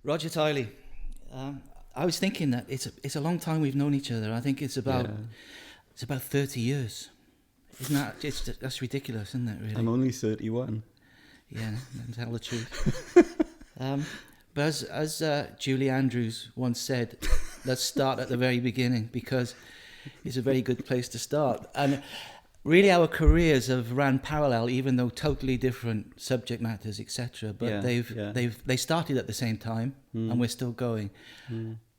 Roger Tiley. I was thinking that it's a long time we've known each other. I think it's about 30 years. Isn't that that's ridiculous, isn't it? Really. I'm only 31. Yeah, tell the truth. But as Julie Andrews once said, let's start at the very beginning, because it's a very good place to start. And really, our careers have ran parallel, even though totally different subject matters, etc. But they started at the same time, and we're still going.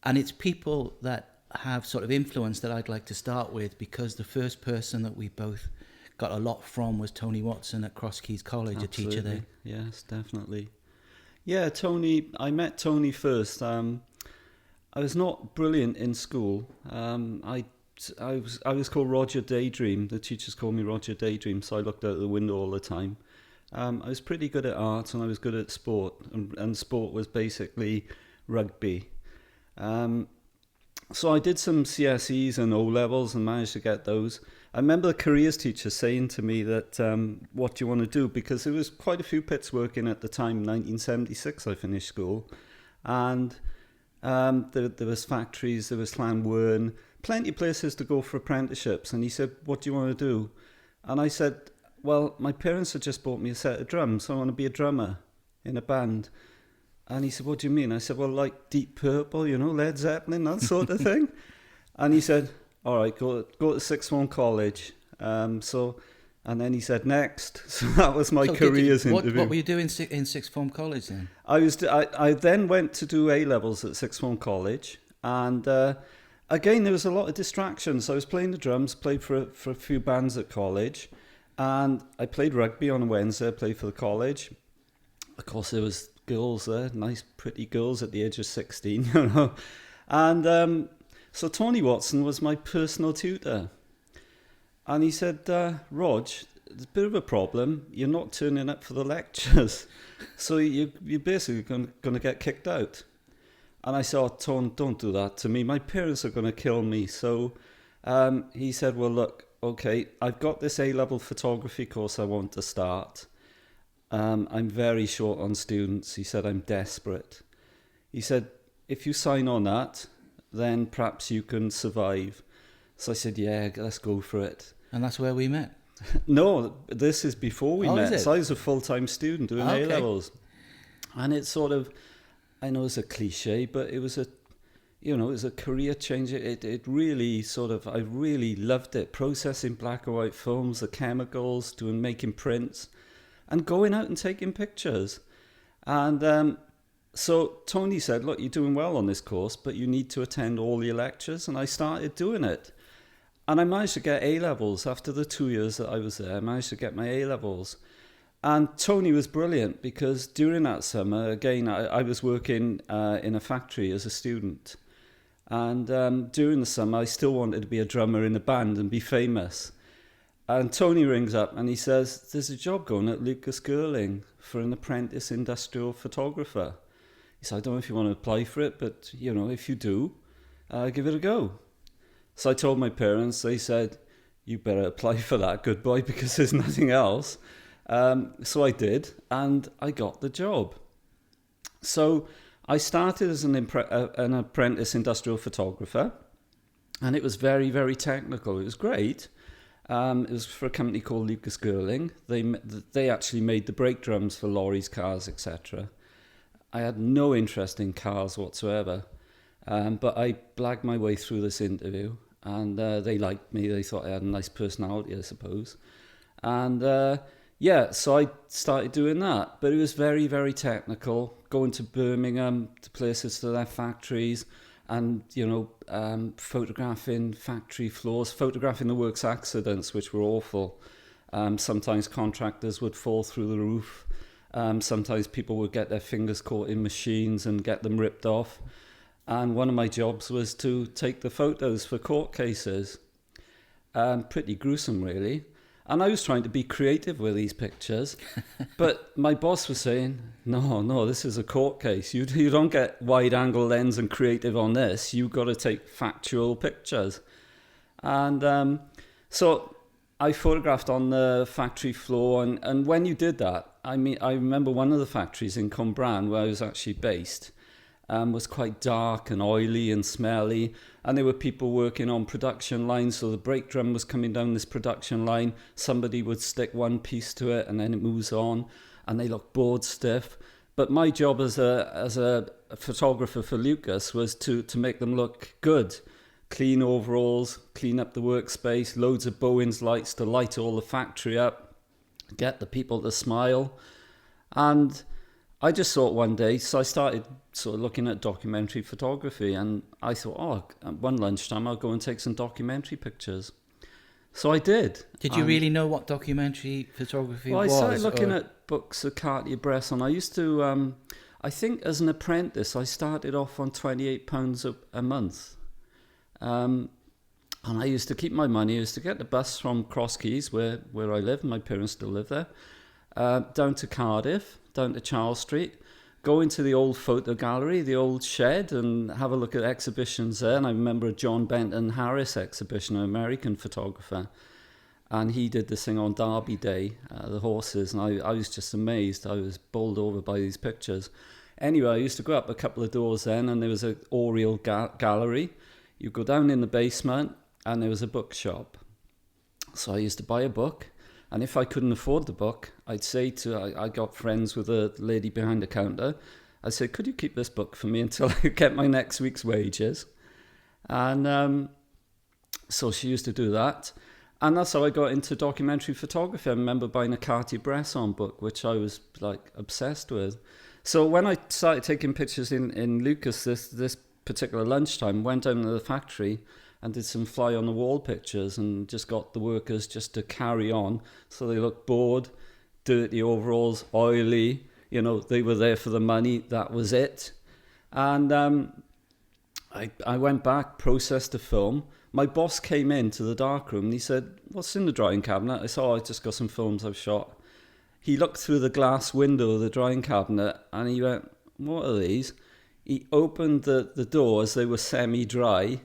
And it's people that have sort of influence that I'd like to start with, because the first person that we both got a lot from was Tony Watson at Cross Keys College, Absolutely. a teacher there. Yes, definitely. Yeah, Tony. I met Tony first. I was not brilliant in school. I was called Roger Daydream. The teachers called me Roger Daydream, so I looked out the window all the time. I was pretty good at art, and I was good at sport, and sport was basically rugby. So I did some CSEs and O-levels and managed to get those. I remember the careers teacher saying to me that, what do you want to do? Because there was quite a few pits working at the time. 1976 I finished school. And there was factories, there was Llanwern, plenty of places to go for apprenticeships. And he said, what do you want to do? And I said, well, my parents had just bought me a set of drums, so I want to be a drummer in a band. And he said, what do you mean? I said, well, like Deep Purple, Led Zeppelin, that sort of thing. And he said, all right, go to sixth form college. And then he said, next. So that was my careers interview. What were you doing in sixth form college then? I then went to do A-levels at sixth form college. And again, there was a lot of distractions. I was playing the drums, played for a few bands at college. And I played rugby on a Wednesday, I played for the college. Of course, there was girls there, nice pretty girls at the age of 16, And so Tony Watson was my personal tutor. And he said, Rog, there's a bit of a problem. You're not turning up for the lectures. So you're basically going to get kicked out. And I said, oh, Tone, don't do that to me. My parents are going to kill me. So he said, well, look, okay, I've got this A-level photography course I want to start. I'm very short on students. He said, I'm desperate. He said, if you sign on that, then perhaps you can survive. So I said, yeah, let's go for it. And that's where we met? No, this is before we met. Is it? So I was a full-time student doing A-levels. And it's sort of, I know it's a cliche, but it was it was a career change. It really I really loved it. Processing black and white films, the chemicals, making prints, and going out and taking pictures. And so Tony said, look, you're doing well on this course, but you need to attend all your lectures. And I started doing it. And I managed to get A-levels after the 2 years that I was there. I managed to get my A-levels. And Tony was brilliant, because during that summer, again, I was working in a factory as a student. And during the summer, I still wanted to be a drummer in a band and be famous. And Tony rings up and he says, there's a job going at Lucas Girling for an apprentice industrial photographer. He said, I don't know if you want to apply for it, but, if you do, give it a go. So I told my parents. They said, you better apply for that, good boy, because there's nothing else. So I did, and I got the job. So I started as an apprentice industrial photographer, and it was very, very technical. It was great. It was for a company called Lucas Girling. They actually made the brake drums for lorries, cars, etc. I had no interest in cars whatsoever, but I blagged my way through this interview, and they liked me. They thought I had a nice personality, I suppose. And so I started doing that. But it was very, very technical, going to Birmingham, to places to their factories, and, photographing factory floors, photographing the works accidents, which were awful. Sometimes contractors would fall through the roof. Sometimes people would get their fingers caught in machines and get them ripped off. And one of my jobs was to take the photos for court cases. Pretty gruesome, really. And I was trying to be creative with these pictures, but my boss was saying, no, this is a court case. You don't get wide-angle lens and creative on this. You've got to take factual pictures. And so I photographed on the factory floor. And when you did that, I remember one of the factories in Cwmbran, where I was actually based, was quite dark and oily and smelly. And there were people working on production lines. So the brake drum was coming down this production line. Somebody would stick one piece to it and then it moves on. And they look bored stiff. But my job as a photographer for Lucas was to make them look good. Clean overalls, clean up the workspace, loads of Bowens lights to light all the factory up, get the people to smile. And I just thought one day, so I started sort of looking at documentary photography, and I thought, one lunchtime I'll go and take some documentary pictures. So I did. Did you really know what documentary photography was? Well, I started looking at books of Cartier-Bresson. I used to, I think as an apprentice, I started off on £28 a month. And I used to keep my money. I used to get the bus from Cross Keys, where I live, my parents still live there, down to Cardiff, down to Charles Street, go into the old photo gallery, the old shed, and have a look at exhibitions there. And I remember a John Benton Harris exhibition, an American photographer, and he did this thing on Derby Day, the horses, and I was just amazed. I was bowled over by these pictures. Anyway, I used to go up a couple of doors then, and there was an Oriel gallery. You go down in the basement, and there was a bookshop. So I used to buy a book, and if I couldn't afford the book, I'd say I got friends with a lady behind the counter. I'd say, could you keep this book for me until I get my next week's wages? And so she used to do that. And that's how I got into documentary photography. I remember buying a Cartier-Bresson book, which I was like obsessed with. So when I started taking pictures in Lucas this particular lunchtime, went down to the factory and did some fly on the wall pictures and just got the workers just to carry on. So they looked bored, dirty overalls, oily, they were there for the money, that was it. And I went back, processed the film. My boss came into the darkroom and he said, "What's in the drying cabinet?" I said, "I just got some films I've shot." He looked through the glass window of the drying cabinet and he went, "What are these?" He opened the doors, they were semi-dry,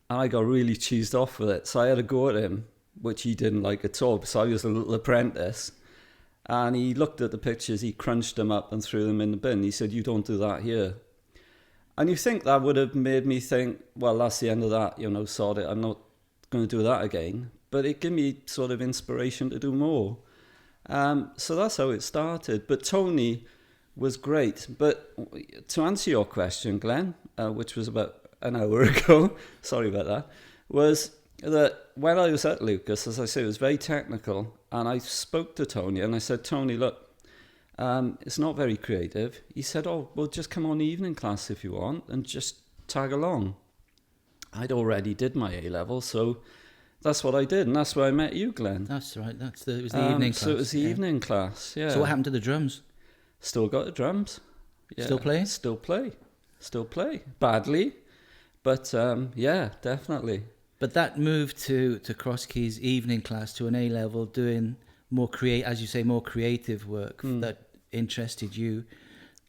and I got really cheesed off with it. So I had a go at him, which he didn't like at all, because I was a little apprentice. And he looked at the pictures, he crunched them up and threw them in the bin. He said, "You don't do that here." And you think that would have made me think, well, that's the end of that, sod it, I'm not going to do that again. But it gave me sort of inspiration to do more. So that's how it started. But Tony was great. But to answer your question, Glenn, which was about an hour ago, sorry about that, was that when I was at Lucas, as I say, it was very technical. And I spoke to Tony and I said, "Tony, look, it's not very creative." He said, "Oh, well, just come on the evening class if you want and just tag along." I'd already did my A-level, so that's what I did. And that's where I met you, Glenn. That's right. It was the evening class. So it was the evening class, yeah. So what happened to the drums? Still got the drums. Yeah. Still playing? Still play. Badly, but yeah, definitely. But that move to Cross Keys evening class to an A-level, doing more as you say, more creative work that interested you,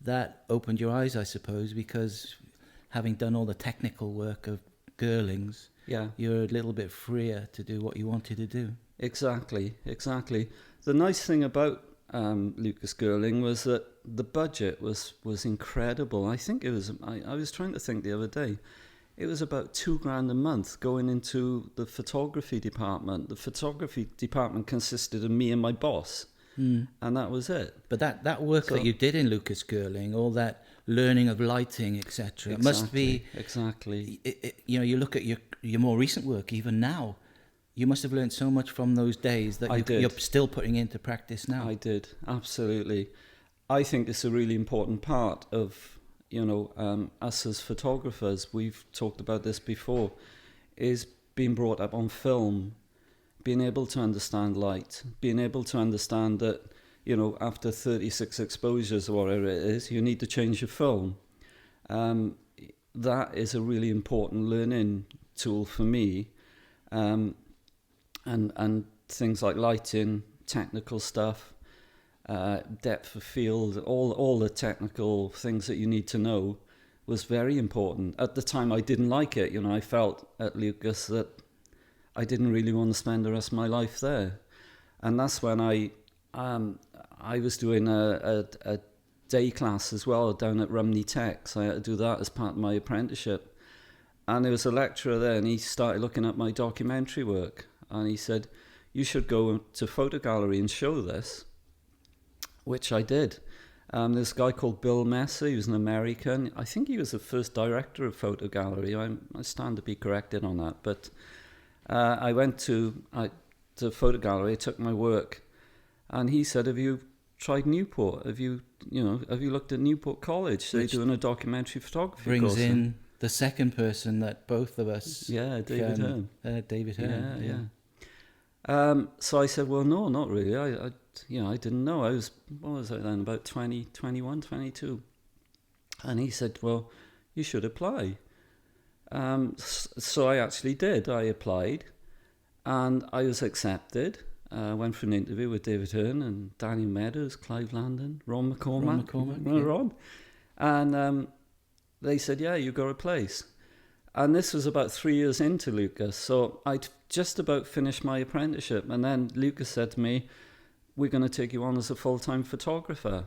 that opened your eyes, I suppose, because having done all the technical work of Girlings, you're a little bit freer to do what you wanted to do. Exactly. The nice thing about Lucas Girling was that the budget was incredible. I think it was, I was trying to think the other day, it was about $2,000 a month going into the photography department. The photography department consisted of me and my boss, and that was it. But that work that you did in Lucas Girling, all that learning of lighting, etc., it must be exactly. You look at your more recent work, even now, you must have learned so much from those days that you're still putting into practice now. I did, absolutely. I think it's a really important part of us as photographers. We've talked about this before, is being brought up on film, being able to understand light, being able to understand that, after 36 exposures or whatever it is, you need to change your film. That is a really important learning tool for me. And things like lighting, technical stuff, depth of field, all the technical things that you need to know was very important. At the time, I didn't like it. I felt at Lucas that I didn't really want to spend the rest of my life there. And that's when I was doing a day class as well down at Rumney Tech. So I had to do that as part of my apprenticeship. And there was a lecturer there, and he started looking at my documentary work. And he said, you should go to Photo Gallery and show this, which I did. This guy called Bill Messer, he was an American. I think he was the first director of Photo Gallery. I stand to be corrected on that. But I went to Photo Gallery, I took my work, and he said, have you tried Newport? Have you looked at Newport College? They're doing a documentary photography brings course. In the second person that both of us... Yeah, David Hurn. David Hurn, yeah. So I said, well, no, not really. I didn't know. What was I then, about 21, 22. And he said, well, you should apply. So I actually did. I applied, and I was accepted. Went for an interview with David Hurn and Daniel Meadows, Clive Landon, Ron McCormack. Ron. And they said, yeah, you got a place. And this was about 3 years into Lucas. So I'd just about finished my apprenticeship. And then Lucas said to me, we're going to take you on as a full-time photographer.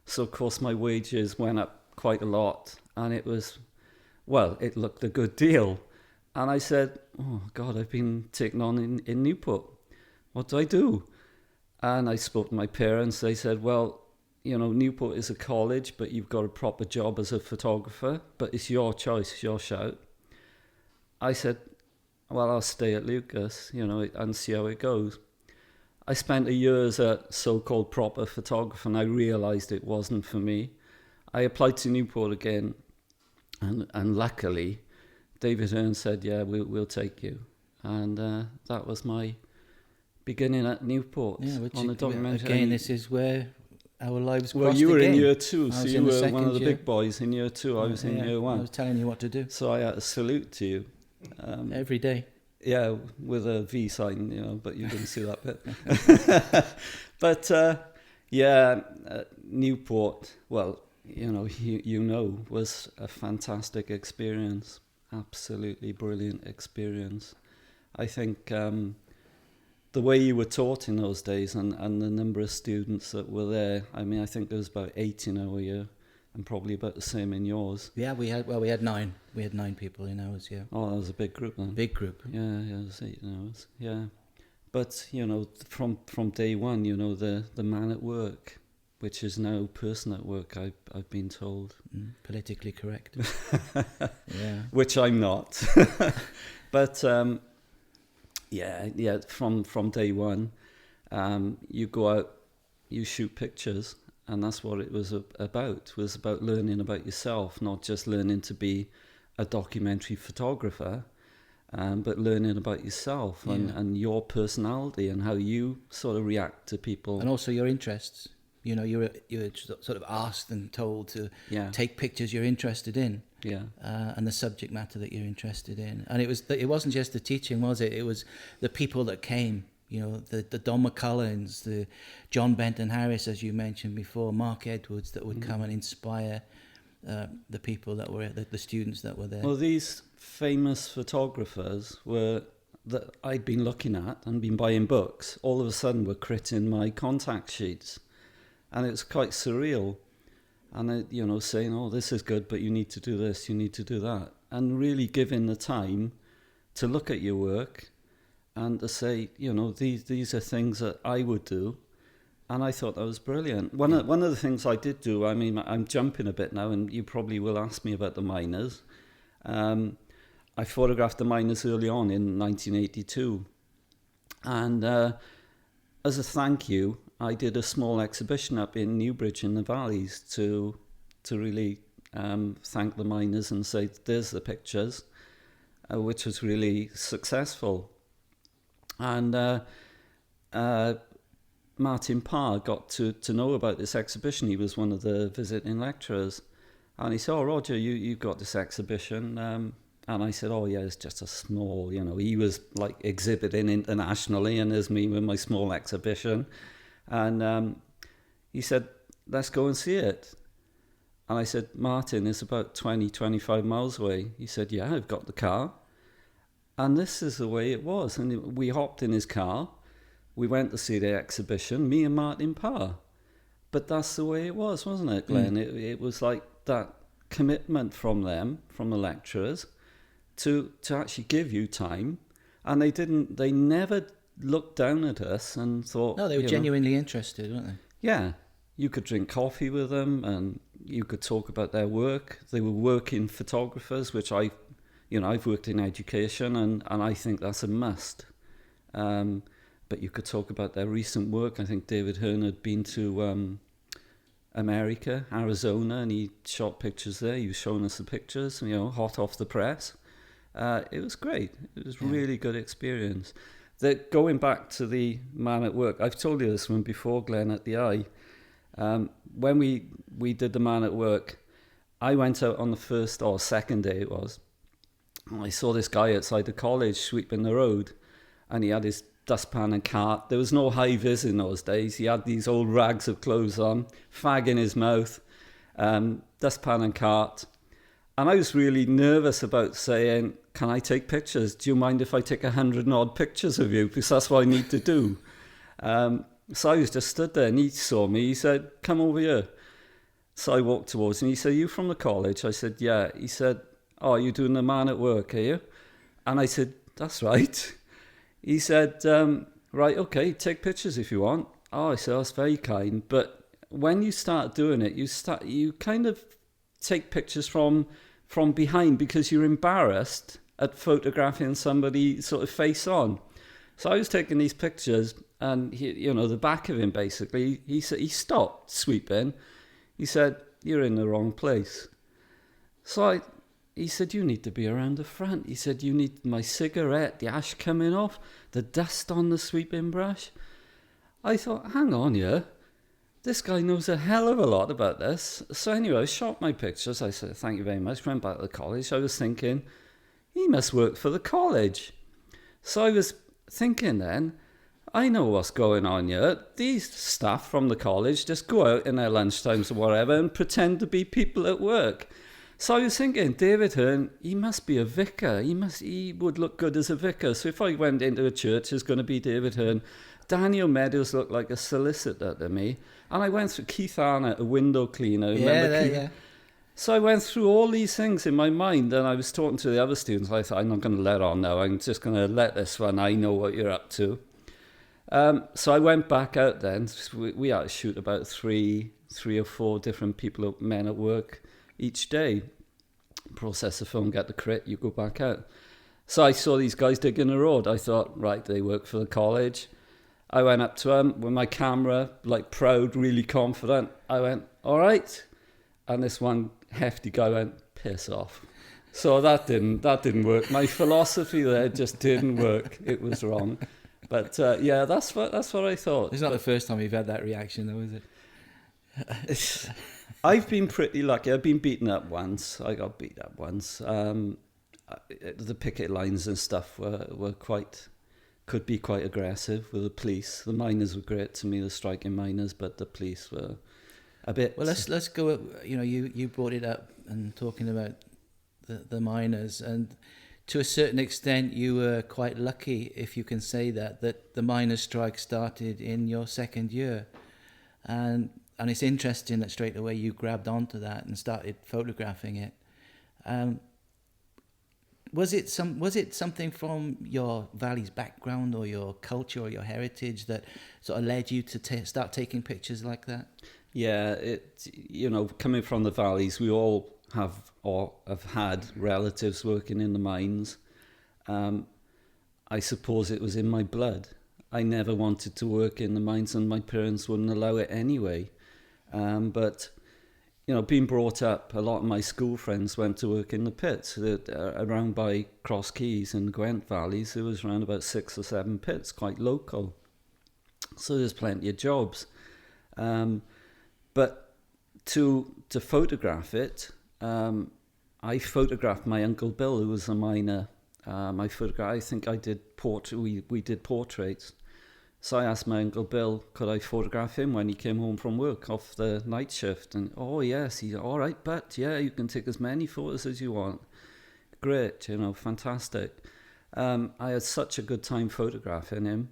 So, of course, my wages went up quite a lot. And it looked a good deal. And I said, oh, God, I've been taken on in Newport. What do I do? And I spoke to my parents. They said, well, Newport is a college, but you've got a proper job as a photographer. But it's your choice, it's your shout. I said, well, I'll stay at Lucas, and see how it goes. I spent a year as a so-called proper photographer, and I realised it wasn't for me. I applied to Newport again, and luckily, David Hurn said, yeah, we'll take you. And that was my beginning at Newport on the documentary. Again, this is where our lives crossed Well, you were again. in year two, so you were one of the year. big boys in year two. I was in year one. I was telling you what to do. So I had a salute to you. Every day. Yeah, with a V sign, but you didn't see that bit. But, Newport, well, was a fantastic experience. Absolutely brilliant experience. I think the way you were taught in those days and the number of students that were there, I think there was about 8 in our year, and probably about the same in yours. Yeah, we had 9. We had 9 people in ours, yeah. Oh, that was a big group then. Big group. Yeah, it was 8 in ours, yeah. But, from day one, the man at work, which is now person at work, I've been told. Politically correct. Yeah. Which I'm not. But, from day one, you go out, you shoot pictures, and that's what it was about. It was about learning about yourself, not just learning to be a documentary photographer, but learning about yourself and your personality and how you sort of react to people. And also your interests. You're sort of asked and told to take pictures you're interested in. Yeah. And the subject matter that you're interested in. And it wasn't just the teaching, was it? It was the people that came. The Don McCullens, the John Benton Harris, as you mentioned before, Mark Edwards, that would come and inspire the people that were the students that were there. Well, these famous photographers that I'd been looking at and been buying books, all of a sudden were critting my contact sheets, and it was quite surreal. And saying, "Oh, this is good, but you need to do this, you need to do that," and really giving the time to look at your work. And to say, these are things that I would do. And I thought that was brilliant. One of the things I did do, I'm jumping a bit now, and you probably will ask me about the miners. I photographed the miners early on in 1982. And as a thank you, I did a small exhibition up in Newbridge in the Valleys to really thank the miners and say, there's the pictures, which was really successful. And Martin Parr got to know about this exhibition. He was one of the visiting lecturers. And he said, "Oh, Roger, you've got this exhibition." And I said, "Oh, yeah, it's just a small," he was like exhibiting internationally, and there's me with my small exhibition. And he said, "Let's go and see it." And I said, "Martin, it's about 25 miles away." He said, "Yeah, I've got the car." And this is the way it was. And we hopped in his car. We went to see the exhibition, me and Martin Parr. But that's the way it was, wasn't it, Glenn? It was like that commitment from them, from the lecturers, to actually give you time. And they never looked down at us and thought... No, they were genuinely interested, weren't they? Yeah. You could drink coffee with them and you could talk about their work. They were working photographers, which I've worked in education and I think that's a must. But you could talk about their recent work. I think David Hurn had been to America, Arizona, and he shot pictures there. He was showing us the pictures, hot off the press. It was great. It was really good experience. Going back to the man at work, I've told you this one before, Glenn, at the Eye. When we did the man at work, I went out on the first or second day it was. And I saw this guy outside the college sweeping the road, and he had his dustpan and cart. There was no high vis in those days. He had these old rags of clothes on, fag in his mouth, dustpan and cart. And I was really nervous about saying, can I take pictures? Do you mind if I take 100 odd pictures of you? Because that's what I need to do. So I was just stood there and he saw me. He said, come over here. So I walked towards him. He said, you from the college? I said, yeah. He said, oh, you're doing the man at work, are you? And I said, that's right. He said, right, okay, take pictures if you want. Oh, I said, that's very kind. But when you start doing it, you kind of take pictures from behind because you're embarrassed at photographing somebody sort of face on. So I was taking these pictures and the back of him basically, he stopped sweeping. He said, you're in the wrong place. So he said, you need to be around the front. He said, you need my cigarette, the ash coming off, the dust on the sweeping brush. I thought, hang on here. This guy knows a hell of a lot about this. So anyway, I shot my pictures. I said, thank you very much. Went back to the college. I was thinking, he must work for the college. So I was thinking then, I know what's going on here. These staff from the college just go out in their lunchtimes or whatever and pretend to be people at work. So I was thinking, David Hurn, he must be a vicar. He would look good as a vicar. So if I went into a church, it's going to be David Hurn. Daniel Meadows looked like a solicitor to me. And I went through Keith Arnott, a window cleaner. Yeah. So I went through all these things in my mind and I was talking to the other students. I thought, I'm not going to let on now. I'm just going to let this one. I know what you're up to. So I went back out then. We had to shoot about three or four different men at work each day. Process the film, get the crit, you go back out. So I saw these guys digging the road. I thought, right, they work for the college. I went up to them with my camera, like proud, really confident. I went, all right. And this one hefty guy went, piss off. So that didn't work. My philosophy there just didn't work. It was wrong. But that's what I thought. It's not the first time you've had that reaction, though, is it? I've been pretty lucky. I've been beaten up once. I got beat up once. The picket lines and stuff could be quite aggressive with the police. The miners were great to me, the striking miners, but the police were a bit... Well, let's go. You brought it up and talking about the miners, and to a certain extent, you were quite lucky, if you can say that the miners' strike started in your second year, and it's interesting that straight away you grabbed onto that and started photographing it. Was it something from your Valley's background or your culture or your heritage that sort of led you to start taking pictures like that? Yeah, coming from the Valleys, we all have had relatives working in the mines. I suppose it was in my blood. I never wanted to work in the mines and my parents wouldn't allow it anyway. But being brought up, a lot of my school friends went to work in the pits. Around by Cross Keys and Gwent Valleys, there was around about 6 or 7 pits, quite local. So there's plenty of jobs. But to photograph it, I photographed my Uncle Bill, who was a miner. I think I did we did portraits. So I asked my Uncle Bill, could I photograph him when he came home from work off the night shift? And, oh, yes, he's all right, but, yeah, you can take as many photos as you want. Great, fantastic. I had such a good time photographing him.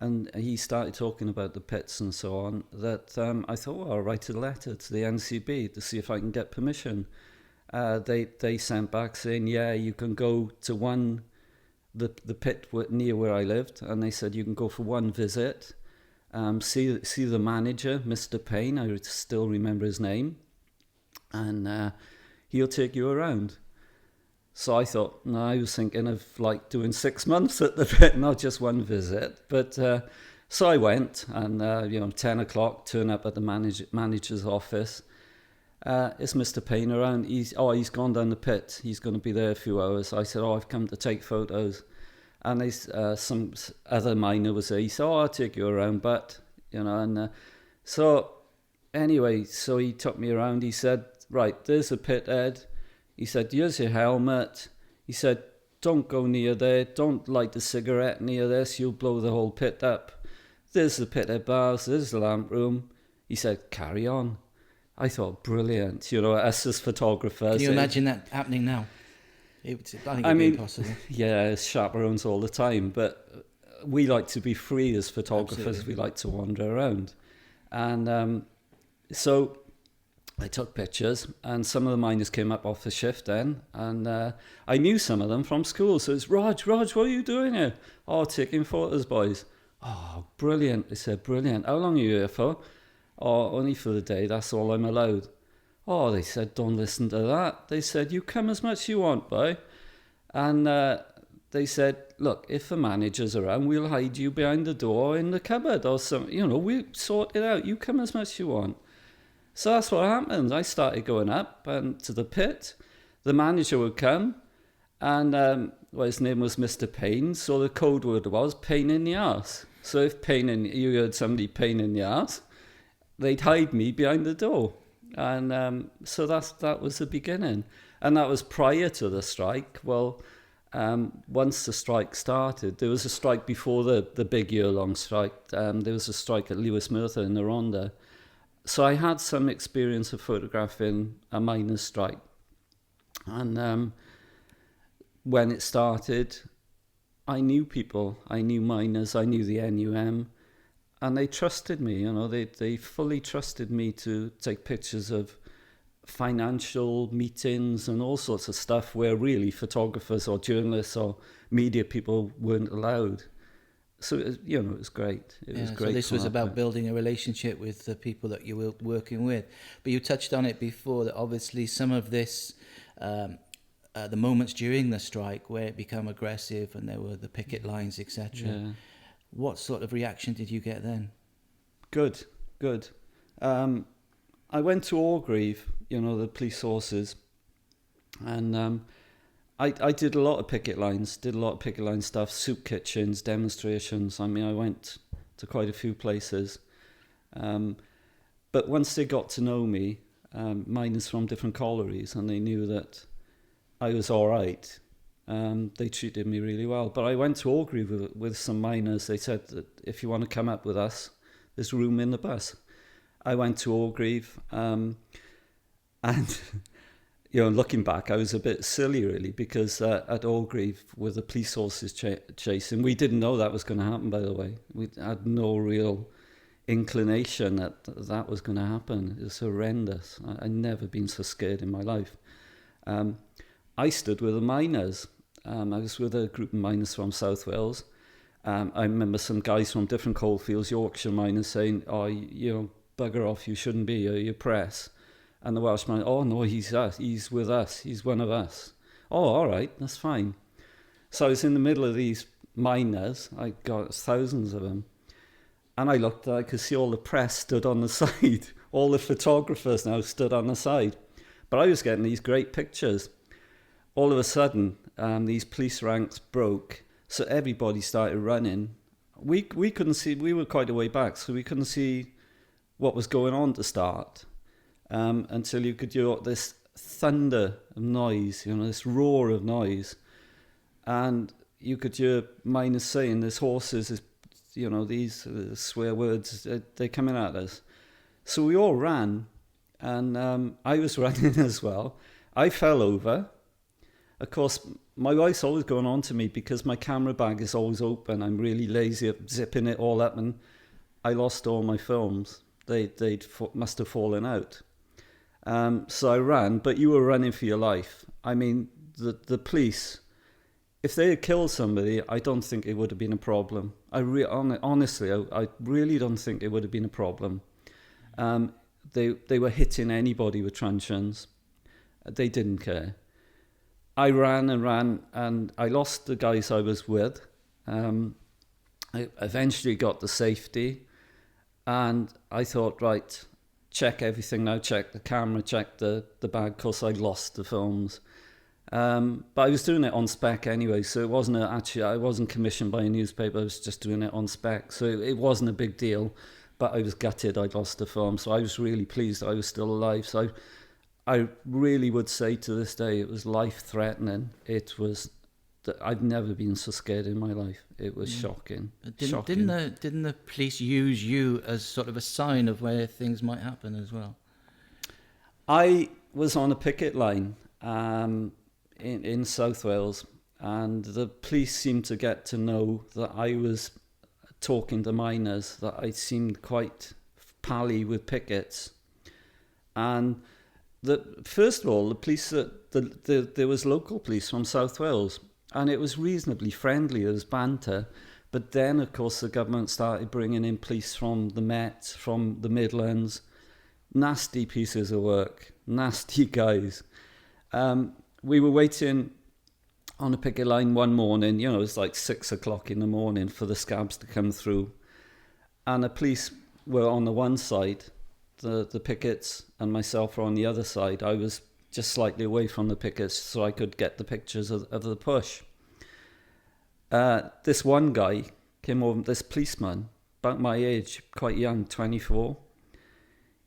and he started talking about the pits and so on, that I thought, well, I'll write a letter to the NCB to see if I can get permission. They sent back saying, yeah, you can go to the pit near where I lived, and they said you can go for one visit, see the manager, Mr. Payne, I still remember his name, and he'll take you around. So I thought, no, I was thinking of like doing 6 months at the pit, not just one visit. But so I went, and 10 o'clock, turn up at the manager's office. Is Mr. Payne around? He's gone down the pit. He's going to be there a few hours. I said, I've come to take photos. And some other miner was there. He said, I'll take you around, but, so anyway, so he took me around. He said, right, there's a pit head. He said, here's your helmet. He said, don't go near there. Don't light a cigarette near this. You'll blow the whole pit up. There's the pit head bars. There's the lamp room. He said, carry on. I thought, brilliant. Us as photographers. Can you imagine that happening now? I think it'd be impossible. Yeah, it's chaperones all the time. But we like to be free as photographers. Absolutely. We like to wander around. And so I took pictures, and some of the miners came up off the shift then, and I knew some of them from school. So it's, Rog, what are you doing here? Oh, taking photos, boys. Oh, brilliant. They said, brilliant. How long are you here for? Oh, only for the day. That's all I'm allowed. Oh, they said, don't listen to that. They said, you come as much as you want, boy. And they said, look, if the manager's around, we'll hide you behind the door in the cupboard or something. We'll sort it out. You come as much as you want. So that's what happened. I started going up to the pit. The manager would come, and his name was Mr. Payne, so the code word was pain in the arse. So if you heard somebody pain in the arse, they'd hide me behind the door. And so that was the beginning. And that was prior to the strike. Well, once the strike started, there was a strike before the big year-long strike. There was a strike at Lewis Merthyr in the Rhondda. So I had some experience of photographing a miners' strike. And when it started, I knew people. I knew miners. I knew the NUM. And they trusted me. They fully trusted me to take pictures of financial meetings and all sorts of stuff where really photographers or journalists or media people weren't allowed. So, it was great. It was great. So this was about building a relationship with the people that you were working with. But you touched on it before, that obviously some of this, the moments during the strike where it became aggressive and there were the picket lines, etc. Yeah. What sort of reaction did you get then? Good. I went to Orgreave, the police sources, and I did a lot of picket lines, stuff, soup kitchens, demonstrations. I went to quite a few places. But once they got to know me, miners from different collieries, and they knew that I was all right, they treated me really well. But I went to Orgreave with some miners. They said that if you want to come up with us, there's room in the bus. I went to Orgreave, and looking back, I was a bit silly, really, because at Orgreave, with the police horses chasing, we didn't know that was going to happen, by the way. We had no real inclination that was going to happen. It was horrendous. I'd never been so scared in my life. I stood with the miners. I was with a group of miners from South Wales. I remember some guys from different coalfields, Yorkshire miners, saying, bugger off, you shouldn't be, you're press. And the Welshman, oh no, he's with us, he's one of us. Oh, all right, that's fine. So I was in the middle of these miners, I got thousands of them, and I looked, I could see all the press stood on the side, all the photographers now stood on the side. But I was getting these great pictures. All of a sudden, these police ranks broke, so everybody started running. We couldn't see, we were quite a way back, so we couldn't see what was going on to start. Until you could hear this thunder of noise, this roar of noise. And you could hear miners saying, there's horses, these swear words, they're coming at us. So we all ran, and I was running as well. I fell over. Of course, my wife's always going on to me because my camera bag is always open. I'm really lazy at zipping it all up, and I lost all my films. They must have fallen out. So I ran, but you were running for your life. I mean, the police, if they had killed somebody, I don't think it would have been a problem. Honestly, I really don't think it would have been a problem. They were hitting anybody with truncheons. They didn't care. I ran and ran, and I lost the guys I was with. I eventually got to safety, and I thought, right, check everything now, check the camera, check the bag, because I lost the films. But I was doing it on spec anyway, so it wasn't I wasn't commissioned by a newspaper, I was just doing it on spec, so it wasn't a big deal, but I was gutted I'd lost the film, so I was really pleased I was still alive. So I really would say to this day it was life-threatening. It was, I've never been so scared in my life. It was shocking. Didn't the police use you as sort of a sign of where things might happen as well? I was on a picket line in South Wales, and the police seemed to get to know that I was talking to miners, that I seemed quite pally with pickets. And first of all, the police, there was local police from South Wales, and it was reasonably friendly. There was banter. But then, of course, the government started bringing in police from the Met, from the Midlands. Nasty pieces of work, nasty guys. We were waiting on a picket line one morning, it was like 6 o'clock in the morning for the scabs to come through. And the police were on the one side, the pickets, and myself were on the other side. I was just slightly away from the pickets so I could get the pictures of the push. This one guy came over, this policeman, about my age, quite young, 24.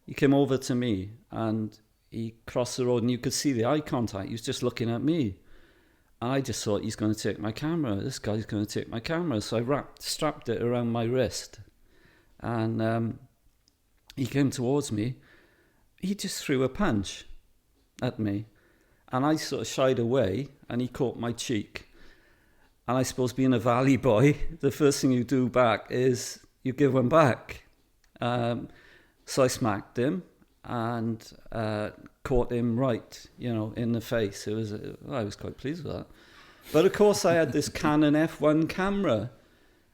He came over to me and he crossed the road, and you could see the eye contact. He was just looking at me. And I just thought, he's going to take my camera. This guy's going to take my camera. So I strapped it around my wrist. And he came towards me. He just threw a punch at me. And I sort of shied away, and he caught my cheek. And I suppose being a valley boy, the first thing you do back is you give one back. So I smacked him and caught him right, in the face. I was quite pleased with that. But of course I had this Canon F1 camera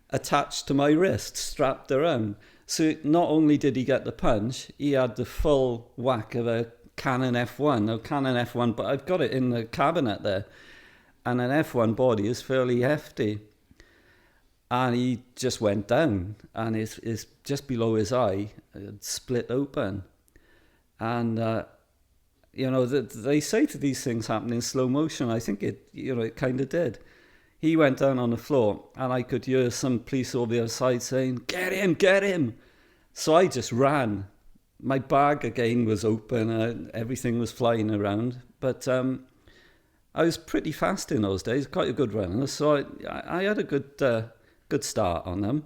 attached to my wrist, strapped around. So not only did he get the punch, he had the full whack of a Canon F1, but I've got it in the cabinet there. And an F1 body is fairly hefty. And he just went down, and it's just below his eye, it split open. And, they say to these things happen in slow motion. I think it kind of did. He went down on the floor, and I could hear some police over the other side saying, "Get him, get him." So I just ran. My bag again was open, everything was flying around. But I was pretty fast in those days, quite a good runner. So I had a good start on them.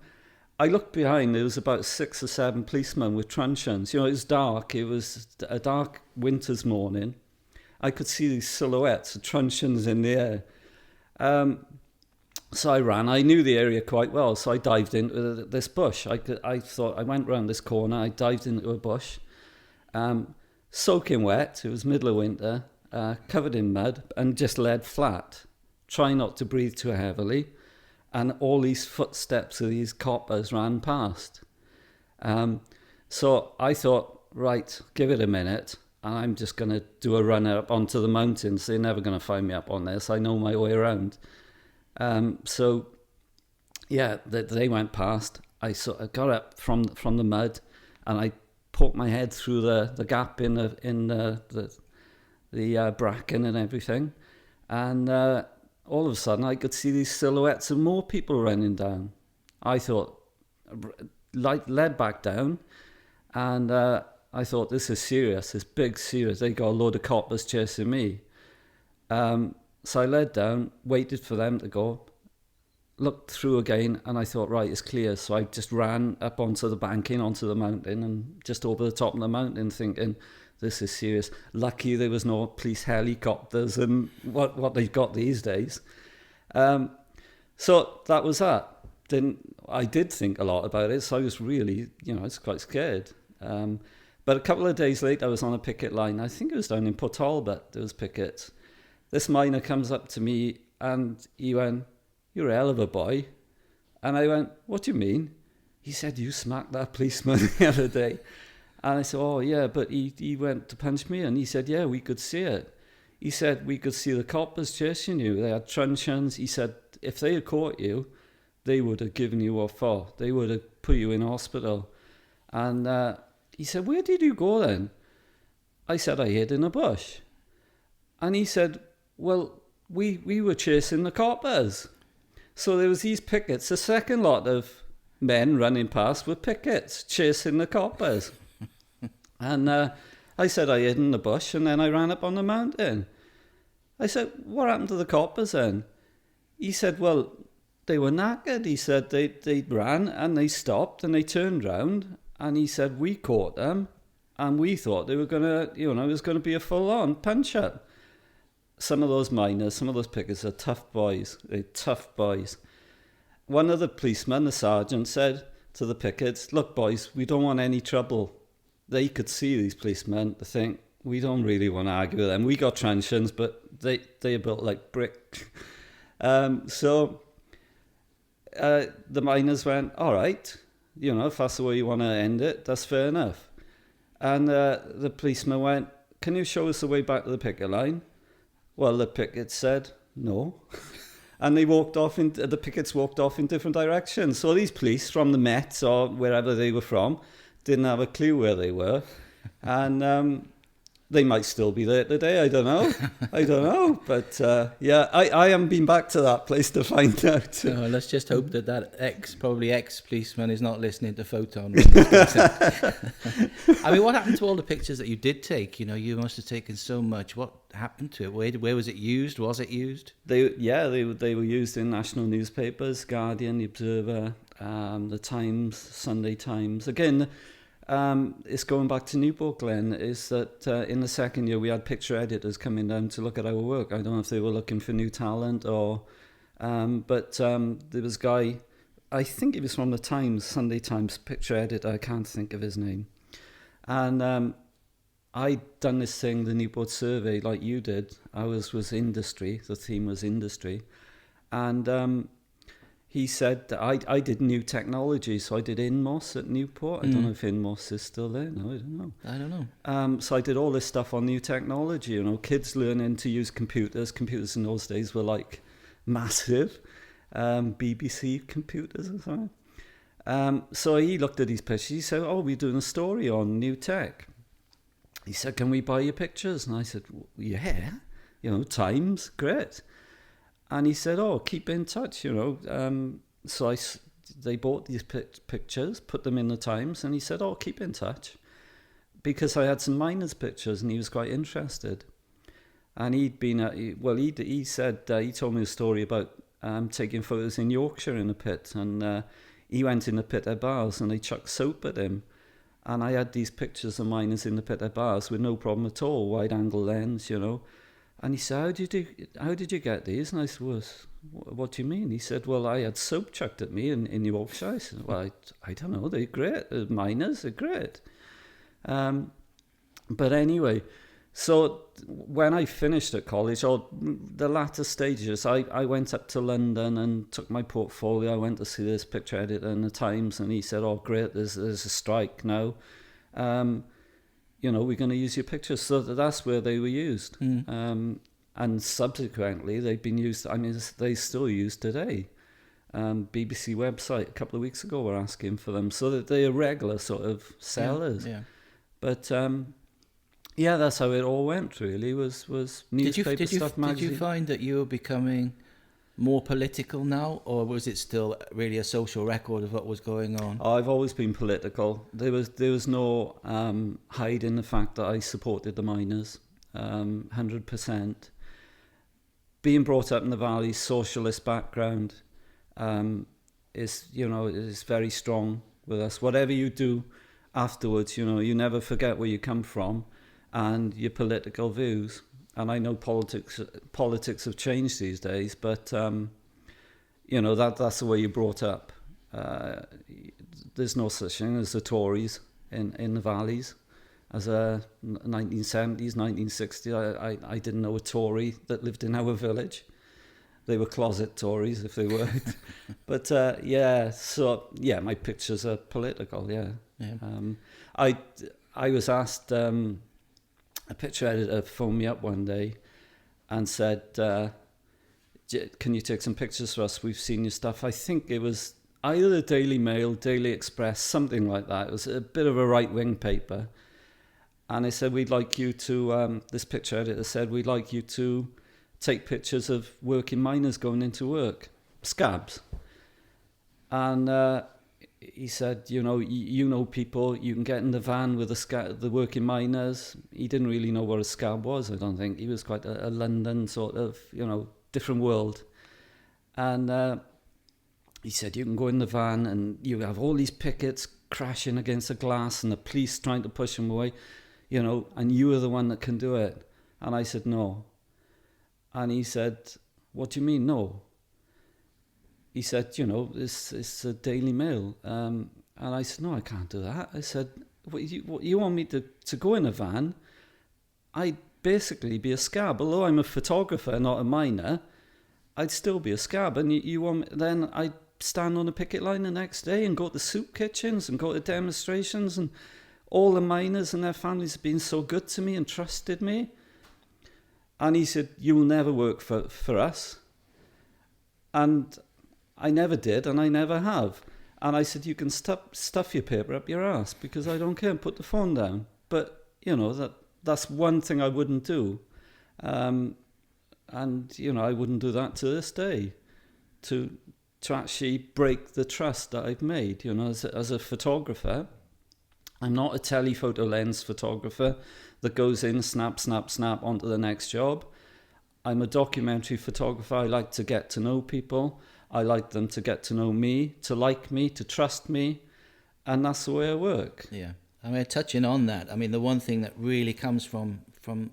I looked behind, there was about 6 or 7 policemen with truncheons. It was dark. It was a dark winter's morning. I could see these silhouettes of truncheons in the air. So I ran. I knew the area quite well, so I dived into this bush. I thought I went round this corner. I dived into a bush, soaking wet. It was middle of winter, covered in mud, and just led flat. Try not to breathe too heavily. And all these footsteps of these coppers ran past. So I thought, right, give it a minute. And I'm just going to do a run up onto the mountains. They're never going to find me up on this. I know my way around. So, yeah, they went past. I sort of got up from the mud, and I poked my head through the gap in the bracken and everything. And all of a sudden, I could see these silhouettes of more people running down. I thought, led back down, and I thought, this is serious, this big serious. They got a load of coppers chasing me. So I led down, waited for them to go, looked through again, and I thought, right, it's clear. So I just ran up onto the banking, onto the mountain, and just over the top of the mountain, thinking, this is serious. Lucky there was no police helicopters and what they've got these days. So that was that. Then I did think a lot about it, so I was really, I was quite scared. But a couple of days later, I was on a picket line. I think it was down in Port Talbot, there was pickets. This miner comes up to me and he went, "You're a hell of a boy." And I went, "What do you mean?" He said, "You smacked that policeman the other day." And I said, "Oh, yeah, but he went to punch me." And he said, "Yeah, we could see it." He said, "We could see the coppers chasing you. They had truncheons." He said, "If they had caught you, they would have given you what for. They would have put you in hospital." And he said, "Where did you go then?" I said, "I hid in a bush." And he said, "Well, we were chasing the coppers." So there was these pickets. The second lot of men running past were pickets chasing the coppers. And I said I hid in the bush, and then I ran up on the mountain. I said, "What happened to the coppers then?" He said, "Well, they were knackered." He said they ran and they stopped and they turned round, and he said we caught them and we thought they were going to, it was going to be a full-on punch-up. Some of those miners, some of those pickets are tough boys. They're tough boys. One of the policemen, the sergeant, said to the pickets, "Look, boys, we don't want any trouble." They could see these policemen to think, we don't really want to argue with them. We got truncheons, but they are built like brick. So the miners went, "All right, if that's the way you want to end it, that's fair enough." And the policeman went, "Can you show us the way back to the picket line?" Well, the pickets said, "No." And they walked off, the pickets walked off in different directions. So these police from the Met or wherever they were from didn't have a clue where they were. And they might still be there today, I don't know. But yeah, I haven't been back to that place to find out. No, let's just hope that probably ex-policeman is not listening to Ffoton. I mean, what happened to all the pictures that you did take? You must have taken so much. What happened to it? Where was it used? Was it used? They were used in national newspapers, Guardian, The Observer, The Times, Sunday Times. Again, it's going back to Newport, Glenn, is that in the second year we had picture editors coming down to look at our work. I don't know if they were looking for new talent or... but there was a guy, I think he was from the Times, Sunday Times, picture editor, I can't think of his name. And I'd done this thing, the Newport survey, like you did. I was industry, the theme was industry. And... he said that I did new technology, so I did InMOS at Newport. I don't know if InMOS is still there. No, I don't know. So I did all this stuff on new technology, kids learning to use computers. Computers in those days were like massive, BBC computers or something. So he looked at these pictures. He said, "Oh, we're doing a story on new tech." He said, "Can we buy your pictures?" And I said, "Yeah, Times, great." And he said, "Oh, keep in touch, So they bought these pictures, put them in the Times, and he said, "Oh, keep in touch." Because I had some miners' pictures, and he was quite interested. And he'd been, he said, he told me a story about taking photos in Yorkshire in a pit. And he went in the pit at bars, and they chucked soap at him. And I had these pictures of miners in the pit at bars with no problem at all, wide-angle lens, And he said, how did you get these? And I said, "Well, what do you mean?" He said, "Well, I had soap chucked at me in Yorkshire." I said, "Well, I don't know, they're great. The miners are great." But anyway, so when I finished at college, or the latter stages, I went up to London and took my portfolio. I went to see this picture editor in the Times, and he said, "Oh, great, there's a strike now. We're going to use your pictures." So that's where they were used. And subsequently, they've been used, they still used today. BBC website a couple of weeks ago were asking for them, so that they are regular sort of sellers. Yeah. But, that's how it all went, really, was newspaper stuff, magazine. Did you find that you were becoming more political now, or was it still really a social record of what was going on? I've always been political. There was no hiding the fact that I supported the miners, 100%. Being brought up in the Valley, socialist background, is very strong with us. Whatever you do afterwards, you never forget where you come from. and your political views. And I know politics have changed these days, but you know, that's the way you're brought up. There's no such thing as the Tories in the valleys. As a 1970s, 1960s, I didn't know a Tory that lived in our village. They were closet Tories if they worked. But yeah, so yeah, my pictures are political. Yeah. I was asked, a picture editor phoned me up one day and said, can you take some pictures for us? We've seen your stuff. I think it was either the Daily Mail, Daily Express, something like that. It was a bit of a right-wing paper. And they said, we'd like you to, this picture editor said, we'd like you to take pictures of working miners going into work, scabs. And he said, you know people, you can get in the van with the working miners. He didn't really know what a scab was, I don't think. He was quite a London sort of, different world. And he said, you can go in the van and you have all these pickets crashing against the glass and the police trying to push them away, and you are the one that can do it. And I said, no. And he said, what do you mean, no? He said, it's a Daily Mail. And I said, no, I can't do that. I said, what you want me to go in a van? I'd basically be a scab. Although I'm a photographer, not a miner, I'd still be a scab. And you want then I'd stand on a picket line the next day and go to soup kitchens and go to demonstrations, and all the miners and their families have been so good to me and trusted me. And he said, you will never work for us. And I never did, and I never have. And I said, you can stuff your paper up your ass, because I don't care, put the phone down. But, that's one thing I wouldn't do. And, I wouldn't do that to this day, to actually break the trust that I've made. As a photographer, I'm not a telephoto lens photographer that goes in, snap, snap, snap onto the next job. I'm a documentary photographer. I like to get to know people. I like them to get to know me, to like me, to trust me. And that's the way I work. Yeah. I mean, touching on that, I mean, the one thing that really comes from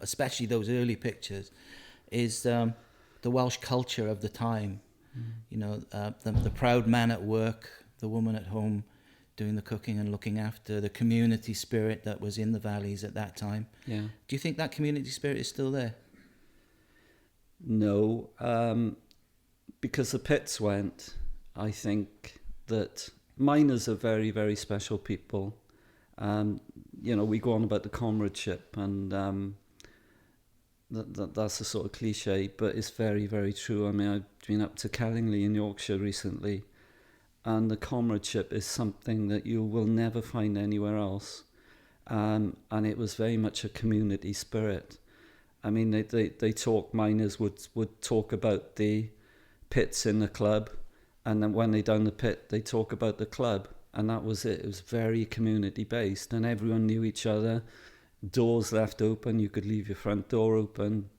especially those early pictures is the Welsh culture of the time. The proud man at work, the woman at home doing the cooking and looking after, the community spirit that was in the valleys at that time. Yeah. Do you think that community spirit is still there? No, because the pits went. I think that miners are very, very special people. We go on about the comradeship, and that's a sort of cliche, but it's very, very true. I mean, I've been up to Kellingley in Yorkshire recently, and the comradeship is something that you will never find anywhere else. And it was very much a community spirit. I mean, miners would talk about the pits in the club, and then when they done the pit, they talk about the club, and that was it. It was very community based, and everyone knew each other. Doors left open, you could leave your front door open.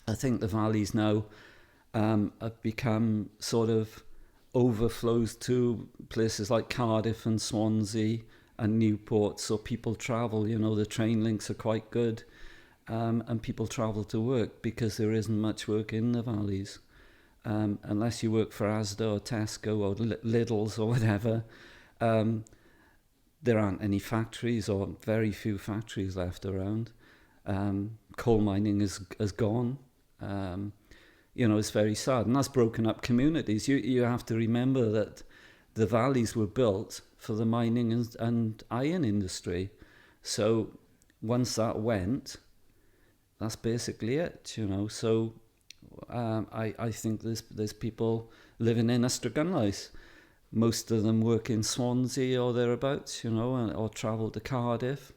I think the valleys now have become sort of overflows to places like Cardiff and Swansea and Newport, so people travel, the train links are quite good, and people travel to work because there isn't much work in the valleys. Unless you work for Asda or Tesco or Lidl's or whatever, there aren't any factories, or very few factories left around. Coal mining has gone. It's very sad, and that's broken up communities. You have to remember that the valleys were built for the mining and iron industry. So once that went, that's basically it, So I think there's people living in YSTRADGYNLAIS. Most of them work in Swansea or thereabouts, or travel to Cardiff.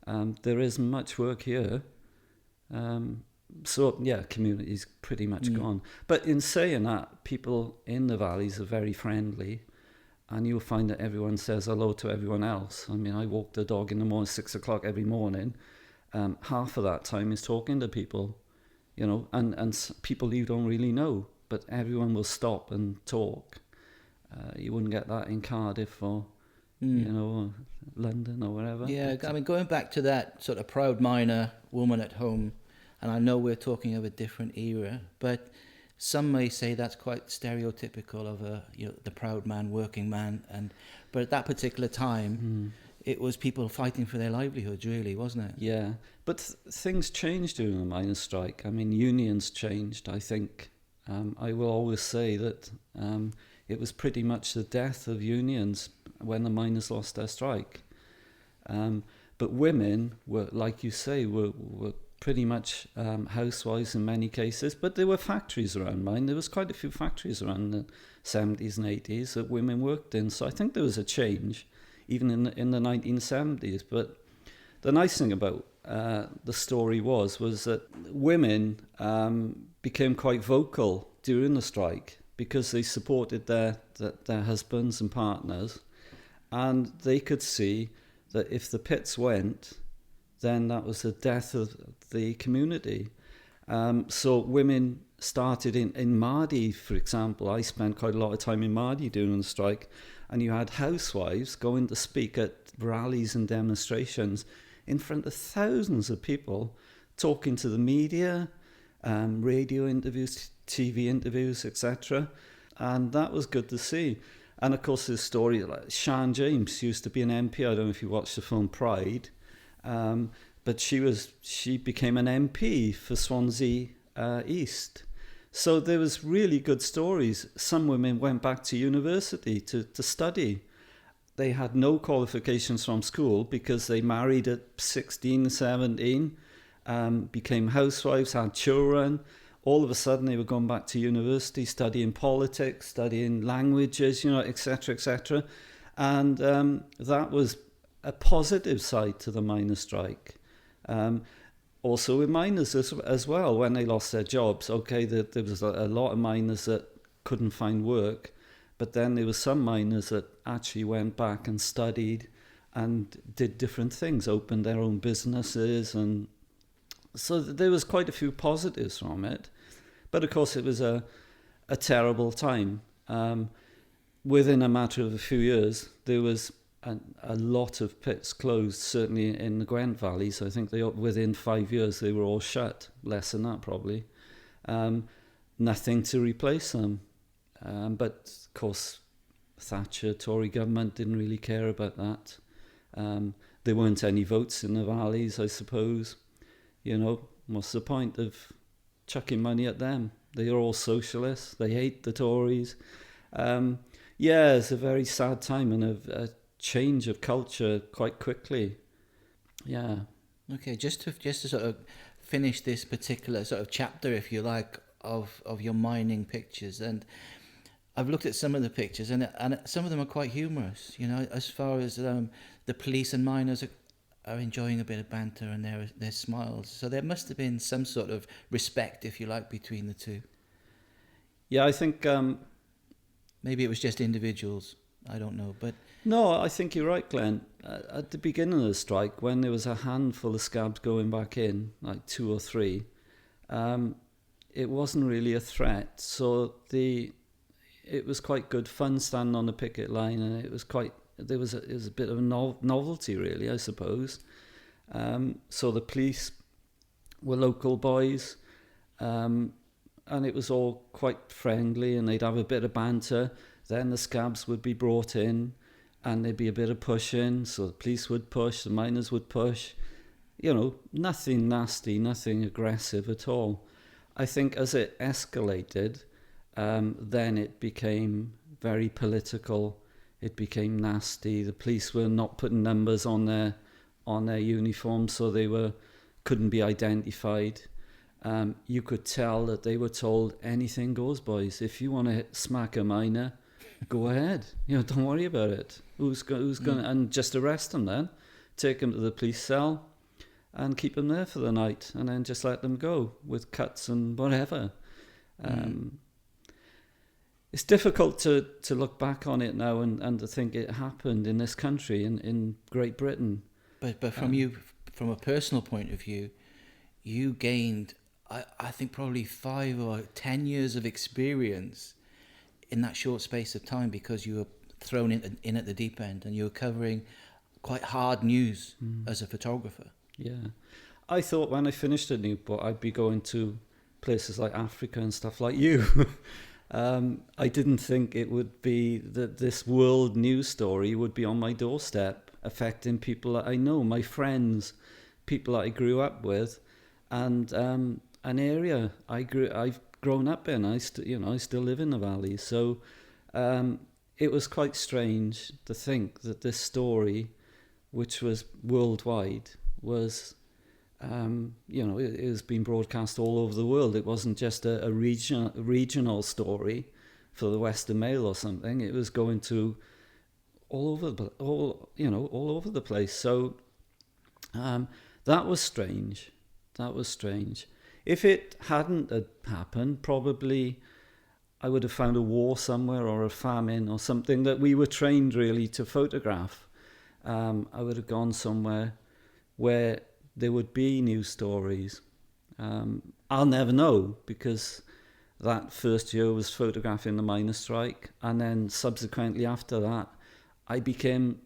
There isn't much work here. So, yeah, community's pretty much gone. But in saying that, people in the valleys are very friendly, and you'll find that everyone says hello to everyone else. I mean, I walk the dog in the morning, 6 o'clock every morning. Half of that time is talking to people, and people you don't really know, but everyone will stop and talk. You wouldn't get that in Cardiff or you know, or London or wherever. Yeah, I mean, going back to that sort of proud miner, woman at home, and I know we're talking of a different era, but some may say that's quite stereotypical of the proud man, working man, but at that particular time, it was people fighting for their livelihoods, really, wasn't it? Yeah, but things changed during the miners' strike. I mean, unions changed, I think. I will always say that it was pretty much the death of unions when the miners lost their strike. But women were, like you say, were pretty much housewives in many cases. But there were factories around mine. There was quite a few factories around the 70s and 80s that women worked in. So I think there was a change, even in the 1970s. But the nice thing about the story was that women became quite vocal during the strike because they supported their husbands and partners, and they could see that if the pits went, then that was the death of the community. So women started in Mardi, for example. I spent quite a lot of time in Mardi during the strike, and you had housewives going to speak at rallies and demonstrations in front of thousands of people, talking to the media, radio interviews, TV interviews, etc. And that was good to see. And of course, this story, like Sian James used to be an MP. I don't know if you watched the film Pride, but she became an MP for Swansea East. So there was really good stories. Some women went back to university to study. They had no qualifications from school because they married at 16, 17, became housewives, had children. All of a sudden, they were going back to university, studying politics, studying languages, etc., etc. And that was a positive side to the miners' strike. Also with miners as well, when they lost their jobs, okay, there was a lot of miners that couldn't find work, but then there were some miners that actually went back and studied and did different things, opened their own businesses, and so there was quite a few positives from it. But of course, it was a terrible time. Within a matter of a few years, there was a lot of pits closed, certainly in the Gwent valleys. I think within 5 years, they were all shut, less than that probably. Nothing to replace them. But of course, Thatcher, Tory government didn't really care about that. There weren't any votes in the valleys, I suppose. What's the point of chucking money at them? They are all socialists. They hate the Tories. It's a very sad time and a change of culture quite quickly. Yeah. Okay, just to sort of finish this particular sort of chapter, if you like, of your mining pictures, and I've looked at some of the pictures, and some of them are quite humorous. As far as the police and miners are enjoying a bit of banter and their smiles. So there must have been some sort of respect, if you like, between the two. Yeah, I think maybe it was just individuals. I don't know, but no, I think you're right, Glenn. At the beginning of the strike, when there was a handful of scabs going back in, like 2 or 3, it wasn't really a threat. So it was quite good fun standing on the picket line, and it was a bit of a novelty, really, I suppose. So the police were local boys, and it was all quite friendly, and they'd have a bit of banter. Then the scabs would be brought in, and there'd be a bit of pushing. So the police would push, the miners would push. Nothing nasty, nothing aggressive at all. I think as it escalated, then it became very political. It became nasty. The police were not putting numbers on their uniforms, so they couldn't be identified. You could tell that they were told, anything goes, boys. If you want to smack a miner, go ahead. Don't worry about it. Who's going to, and just arrest them then, take them to the police cell, and keep them there for the night, and then just let them go with cuts and whatever. It's difficult to look back on it now and to think it happened in this country, in Great Britain. But from a personal point of view, you gained, I think, probably 5 or 10 years of experience in that short space of time, because you were thrown in at the deep end, and you were covering quite hard news as a photographer. Yeah. I thought when I finished at Newport, I'd be going to places like Africa and stuff like you. I didn't think it would be that this world news story would be on my doorstep, affecting people that I know, my friends, people that I grew up with, and an area I've grown up in. I still live in the valley, so it was quite strange to think that this story, which was worldwide, was it has been broadcast all over the world. It wasn't just a regional story for the Western Mail or something. It was going to all over the place. So that was strange. If it hadn't happened, probably I would have found a war somewhere or a famine or something that we were trained really to photograph. I would have gone somewhere where there would be news stories. I'll never know, because that first year was photographing the miners' strike, and then subsequently after that, I became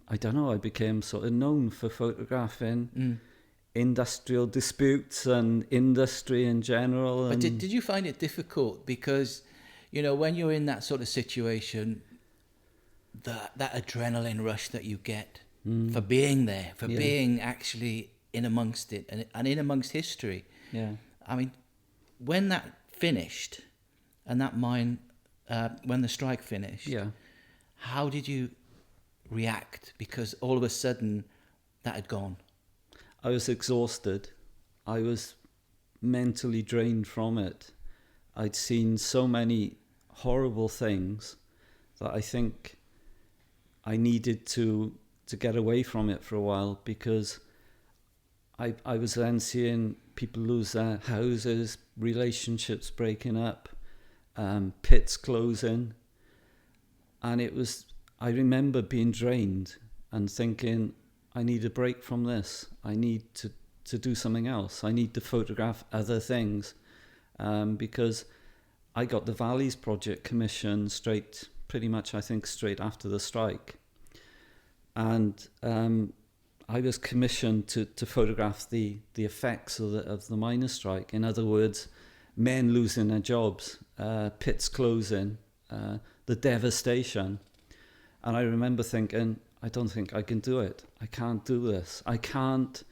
sort of known for photographing industrial disputes and industry in general. But did you find it difficult? Because, when you're in that sort of situation, that adrenaline rush that you get for being there, being actually in amongst it and in amongst history. Yeah. I mean, when that finished, and that mine, when the strike finished, how did you react? Because all of a sudden, that had gone. I was exhausted. I was mentally drained from it. I'd seen so many horrible things that I think I needed to get away from it for a while, because I was then seeing people lose their houses, relationships breaking up, pits closing. And I remember being drained and thinking, I need a break from this. I need to do something else. I need to photograph other things. Because I got the Valleys project commissioned pretty much straight after the strike. And I was commissioned to photograph the effects of the miners' strike. In other words, men losing their jobs, pits closing, the devastation. And I remember thinking, I don't think I can do it. I can't do this. I can't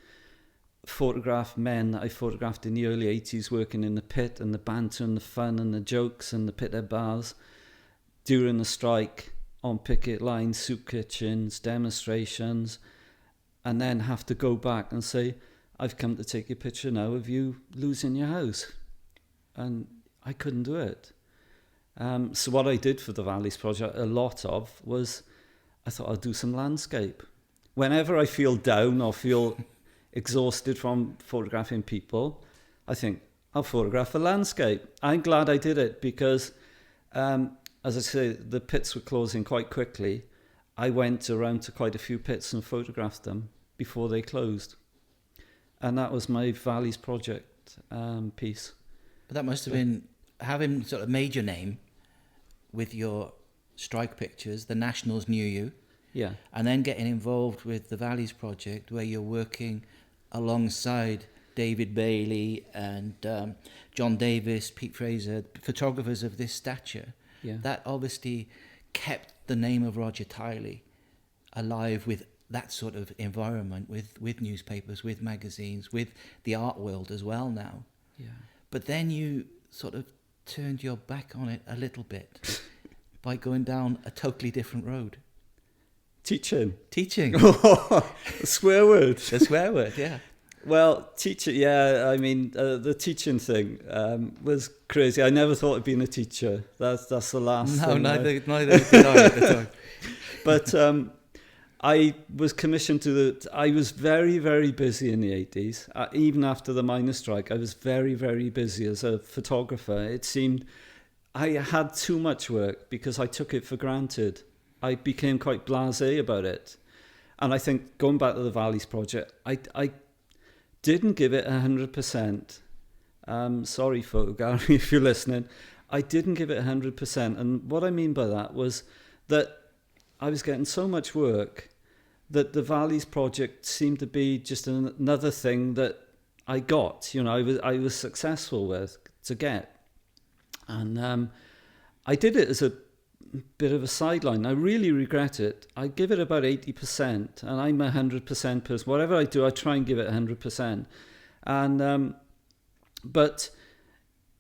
photograph men that I photographed in the early 80s working in the pit, and the banter and the fun and the jokes and the pit bars during the strike, on picket lines, soup kitchens, demonstrations, and then have to go back and say, I've come to take a picture now of you losing your house. And I couldn't do it. So what I did for the Valleys project, a lot of, was I thought I'll do some landscape. Whenever I feel down or feel exhausted from photographing people, I think I'll photograph a landscape. I'm glad I did it, because as I say, the pits were closing quite quickly. I went around to quite a few pits and photographed them before they closed. And that was my Valleys project piece. But that must have been having sort of made your name with your strike pictures. The Nationals knew you. Yeah. And then getting involved with the Valleys project, where you're working alongside David Bailey and John Davis, Pete Fraser, photographers of this stature. Yeah. That obviously kept the name of Roger Tiley alive with that sort of environment, with newspapers, with magazines, with the art world as well now. Yeah. But then you sort of turned your back on it a little bit by going down a totally different road. Teaching. The Swear word. The swear word, yeah. Well, teaching, yeah, I mean, the teaching thing was crazy. I never thought of being a teacher. That's the last thing. No, neither did I at the time. But I was commissioned I was very, very busy in the 80s. Even after the miners' strike, I was very, very busy as a photographer. It seemed I had too much work because I took it for granted. I became quite blasé about it. And I think, going back to the Valleys project, I didn't give it 100%. Sorry, Photo Gallery, if you're listening. I didn't give it 100%. And what I mean by that was that I was getting so much work that the Valleys project seemed to be just another thing that I got, I was successful with to get. And I did it as a bit of a sideline. I really regret it. I give it about 80%, and I'm 100% person. Whatever I do, I try and give it 100%. And but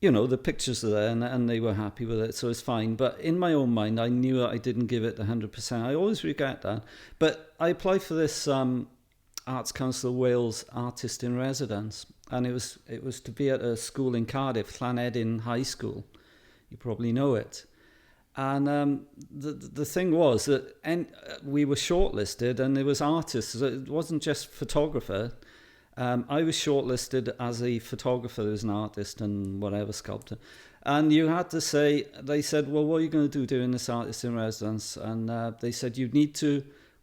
the pictures are there, and they were happy with it, so it's fine. But in my own mind, I knew that I didn't give it 100%. I always regret that. But I applied for this Arts Council of Wales Artist in Residence, and it was to be at a school in Cardiff, Llanedin High School. You probably know it. And the thing was that we were shortlisted, and there was artists. It wasn't just photographer. I was shortlisted as a photographer, there was an artist and whatever, sculptor. And you had to say, they said, well, what are you going to do during this artist in residence? And they said,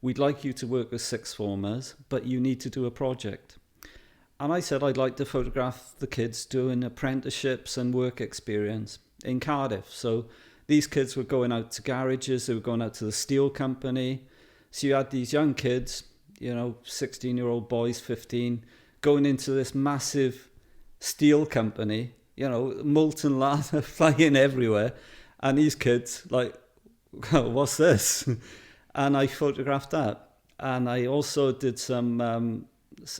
we'd like you to work with sixth formers, but you need to do a project. And I said, I'd like to photograph the kids doing apprenticeships and work experience in Cardiff. So these kids were going out to garages, they were going out to the steel company. So you had these young kids, 16-year-old boys, 15, going into this massive steel company, molten lava flying everywhere. And these kids, like, what's this? And I photographed that. And I also did some,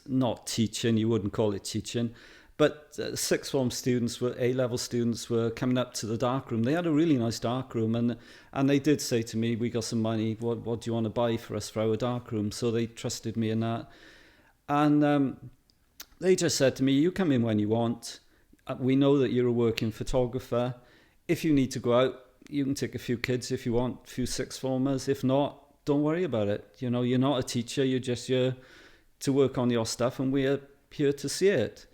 not teaching, you wouldn't call it teaching, but sixth form students, A-level students were coming up to the darkroom. They had a really nice darkroom, and they did say to me, we got some money, what do you want to buy for us for our darkroom? So they trusted me in that. And they just said to me, you come in when you want. We know that you're a working photographer. If you need to go out, you can take a few kids if you want, a few sixth formers. If not, don't worry about it. You're not a teacher, you're just here to work on your stuff, and we're here to see it.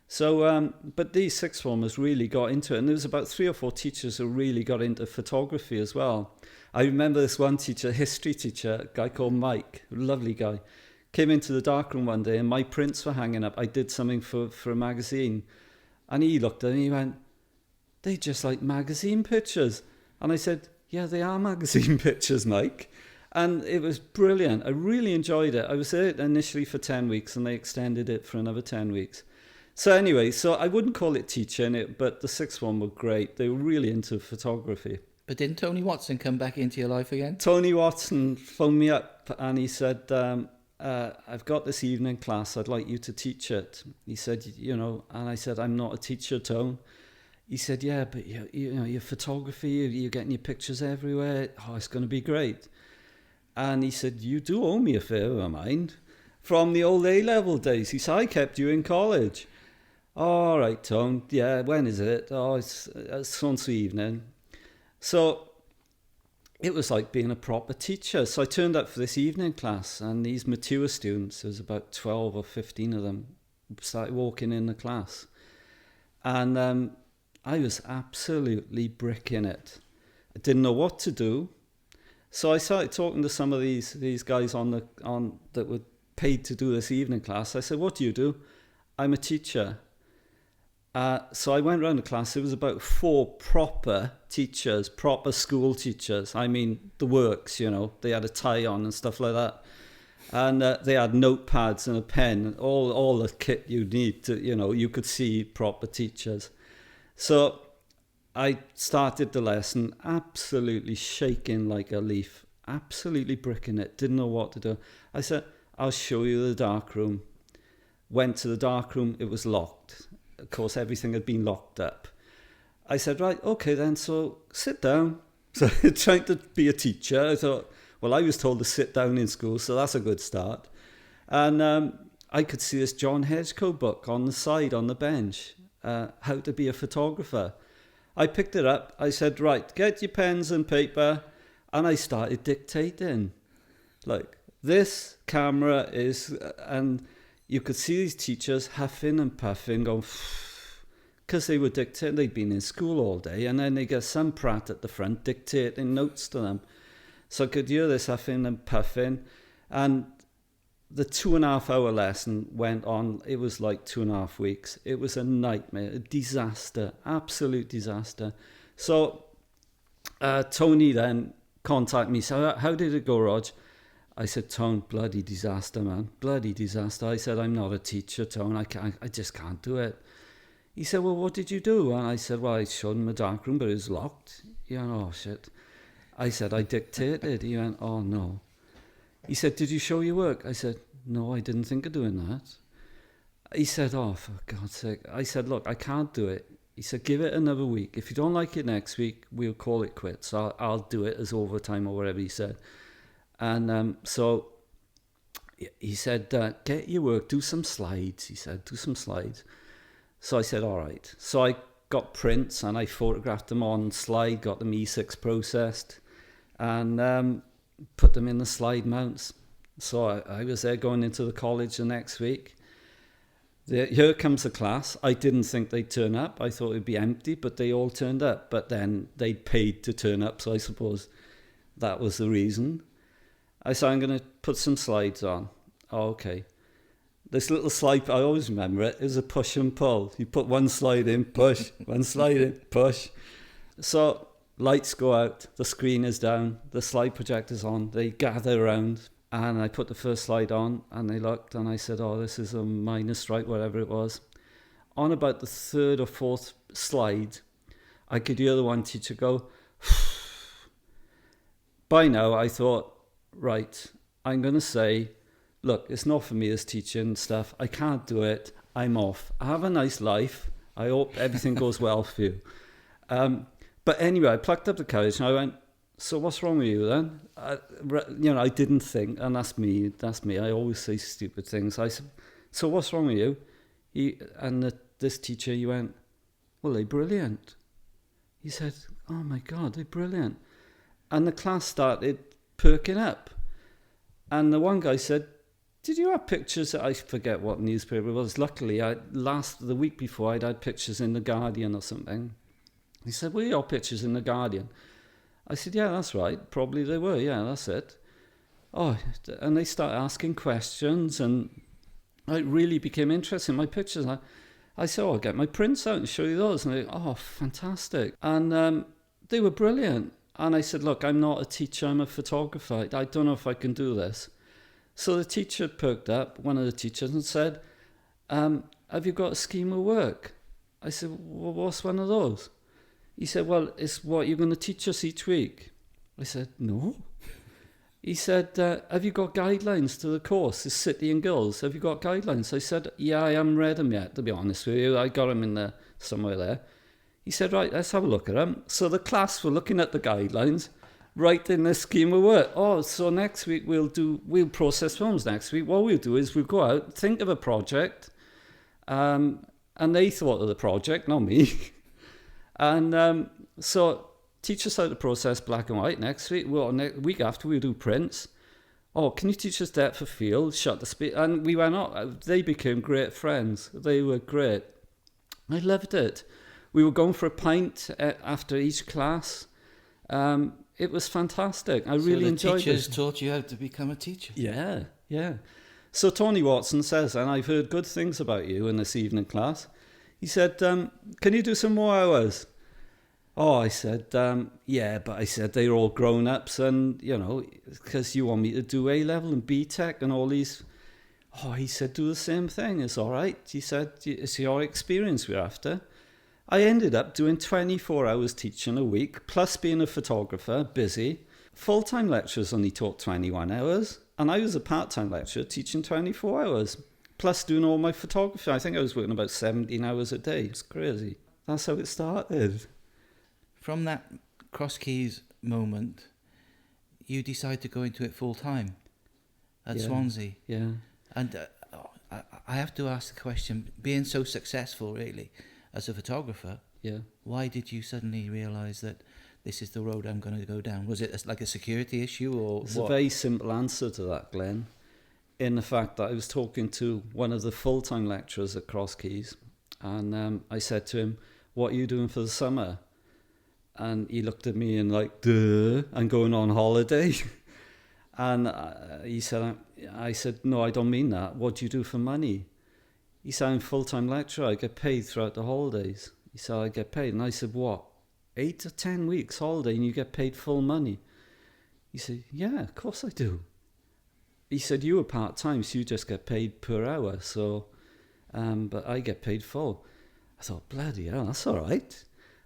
So, but these sixth formers really got into it, and there was about 3 or 4 teachers who really got into photography as well. I remember this one teacher, history teacher, a guy called Mike, a lovely guy, came into the darkroom one day, and my prints were hanging up. I did something for a magazine, and he looked at it and he went, they're just like magazine pictures. And I said, yeah, they are magazine pictures, Mike. And it was brilliant. I really enjoyed it. I was there initially for 10 weeks, and they extended it for another 10 weeks. So anyway, so I wouldn't call it teaching, but the sixth one were great. They were really into photography. But didn't Tony Watson come back into your life again? Tony Watson phoned me up and he said, I've got this evening class, I'd like you to teach it. He said, and I said, I'm not a teacher, Tone. He said, yeah, but your photography, you're getting your pictures everywhere. Oh, it's going to be great. And he said, you do owe me a favour of mine from the old A-level days. He said, I kept you in college. All right, Tom. Yeah, when is it? Oh, it's so-and-so evening. So it was like being a proper teacher. So I turned up for this evening class, and these mature students, there was about 12 or 15 of them, started walking in the class. And I was absolutely bricking it. I didn't know what to do. So I started talking to some of these guys on that were paid to do this evening class. I said, what do you do? I'm a teacher. So I went around the class. There was about 4 proper teachers, proper school teachers. I mean, the works, they had a tie on and stuff like that. And they had notepads and a pen, all the kit you need to, you could see proper teachers. So I started the lesson absolutely shaking like a leaf, absolutely bricking it, didn't know what to do. I said, I'll show you the dark room. Went to the dark room, it was locked. Of course, everything had been locked up. I said, right, okay then, so sit down. So trying to be a teacher, I thought, well, I was told to sit down in school, so that's a good start. And I could see this John Hedgecoe book on the side, on the bench, How to Be a Photographer. I picked it up, I said, right, get your pens and paper, and I started dictating. Like, this camera is, and you could see these teachers huffing and puffing, going, because they were dictating, they'd been in school all day, and then they get some prat at the front dictating notes to them. So I could hear this huffing and puffing, and the 2.5-hour lesson went on. It was like 2.5 weeks. It was a nightmare, a disaster, absolute disaster. So Tony then contact me. So how did it go, Rog? I said, Tone, bloody disaster, man. Bloody disaster. I said, I'm not a teacher, Tone. I just can't do it. He said, well, what did you do? And I said, well, I showed him a dark room, but it was locked. He went, oh, shit. I said, I dictated. He went, oh, no. He said, did you show your work? I said, no, I didn't think of doing that. He said, oh, for God's sake. I said, look, I can't do it. He said, give it another week. If you don't like it next week, we'll call it quits. I'll do it as overtime or whatever he said. And so he said, get your work, do some slides. He said, do some slides. So I said, all right. So I got prints and I photographed them on slide, got them E6 processed and put them in the slide mounts. So I was there going into the college the next week. Here comes the class. I didn't think they'd turn up. I thought it'd be empty, but they all turned up. But then they'd paid to turn up, so I suppose that was the reason. I said, I'm going to put some slides on. Oh, okay. This little slide, I always remember it, is a push and pull. You put one slide in, push, one slide in, push. So lights go out, the screen is down, the slide projector's on, they gather around, and I put the first slide on, and they looked, and I said, oh, this is a minor strike, whatever it was. On about the third or fourth slide, I could hear the one teacher go, by now I thought, right, I'm going to say, look, it's not for me as teaching stuff. I can't do it. I'm off. Have a nice life. I hope everything goes well for you. But anyway, I plucked up the courage and I went, so what's wrong with you then? I didn't think, and that's me. I always say stupid things. I said, so what's wrong with you? This teacher, he went, well, they're brilliant. He said, oh my God, they're brilliant. And the class started perking up. And the one guy said, did you have pictures? I forget what newspaper it was. Luckily, the week before, I'd had pictures in The Guardian or something. He said, were your pictures in The Guardian? I said, yeah, that's right. Probably they were. Yeah, that's it. Oh, and they started asking questions, and it really became interesting. My pictures, I said, I'll get my prints out and show you those. And they, oh, fantastic. And they were brilliant. And I said, look, I'm not a teacher, I'm a photographer. I don't know if I can do this. So the teacher perked up, one of the teachers, and said, have you got a scheme of work? I said, well, what's one of those? He said, well, it's what you're going to teach us each week. I said, no. He said, have you got guidelines to the course, it's City and Girls? Have you got guidelines? I said, yeah, I haven't read them yet, to be honest with you. I got them in there, somewhere there. He said, right, let's have a look at them. So the class were looking at the guidelines, writing the scheme of work. Oh, so next week we'll process films next week. What we'll do is we'll go out, think of a project, and they thought of the project, not me. And so teach us how to process black and white next week. Week after we'll do prints. Oh, can you teach us depth of field, shutter speed? And we went on. They became great friends. They were great. I loved it. We were going for a pint after each class. It was fantastic. I really enjoyed it. So the teachers taught you how to become a teacher? Yeah, yeah. So Tony Watson says, and I've heard good things about you in this evening class. He said, can you do some more hours? Oh, I said, yeah, but I said, they're all grown-ups and, because you want me to do A-level and B-Tech and all these. Oh, he said, do the same thing. It's all right. He said, it's your experience we're after. I ended up doing 24 hours teaching a week, plus being a photographer, busy. Full-time lecturers only taught 21 hours, and I was a part-time lecturer teaching 24 hours, plus doing all my photography. I think I was working about 17 hours a day. It's crazy. That's how it started. From that Cross Keys moment, you decide to go into it full-time at Swansea. Yeah. And I have to ask the question, being so successful, really, as a photographer, why did you suddenly realise that this is the road I'm going to go down? Was it like a security issue or There's a very simple answer to that, Glenn, in the fact that I was talking to one of the full-time lecturers at Cross Keys, and I said to him, what are you doing for the summer? And he looked at me and like, duh, I'm going on holiday. And he said, I said, no, I don't mean that. What do you do for money? He said, I'm a full-time lecturer. I get paid throughout the holidays. He said, I get paid. And I said, what? 8 to 10 weeks holiday and you get paid full money? He said, yeah, of course I do. He said, you were part-time, so you just get paid per hour, so, but I get paid full. I thought, bloody hell, that's all right.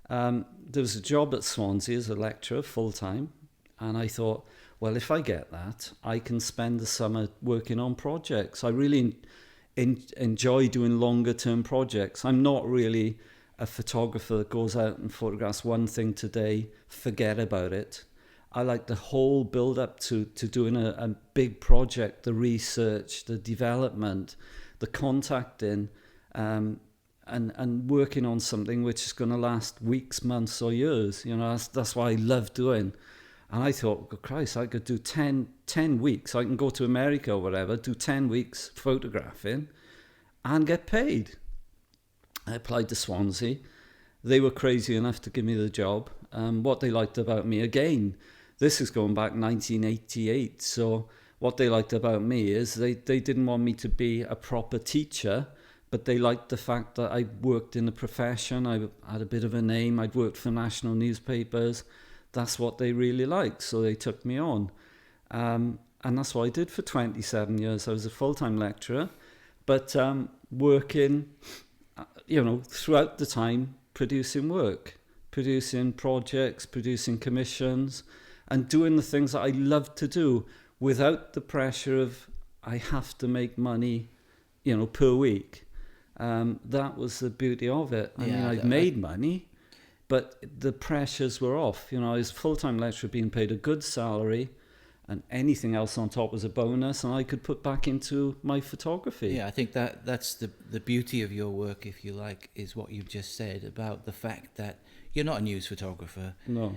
There was a job at Swansea as a lecturer, full-time, and I thought, well, if I get that, I can spend the summer working on projects. I really enjoy doing longer-term projects. I'm not really a photographer that goes out and photographs one thing today, forget about it. I like the whole build-up to doing a big project, the research, the development, the contacting, and working on something which is going to last weeks, months, or years. You know, that's what I love doing. And I thought, oh, Christ, I could do 10 weeks. I can go to America or whatever, do 10 weeks photographing and get paid. I applied to Swansea. They were crazy enough to give me the job. What they liked about me, again, this is going back 1988. So what they liked about me is they didn't want me to be a proper teacher, but they liked the fact that I worked in the profession. I had a bit of a name. I'd worked for national newspapers. That's what they really liked. So they took me on. And that's what I did for 27 years. I was a full-time lecturer, but working, you know, throughout the time, producing work, producing projects, producing commissions, and doing the things that I love to do without the pressure of I have to make money, you know, per week. That was the beauty of it. I mean, I've made money, but the pressures were off. You know, I was a full-time lecturer being paid a good salary, and anything else on top was a bonus, and I could put back into my photography. Yeah, I think that's the beauty of your work, if you like, is what you've just said about the fact that you're not a news photographer. No.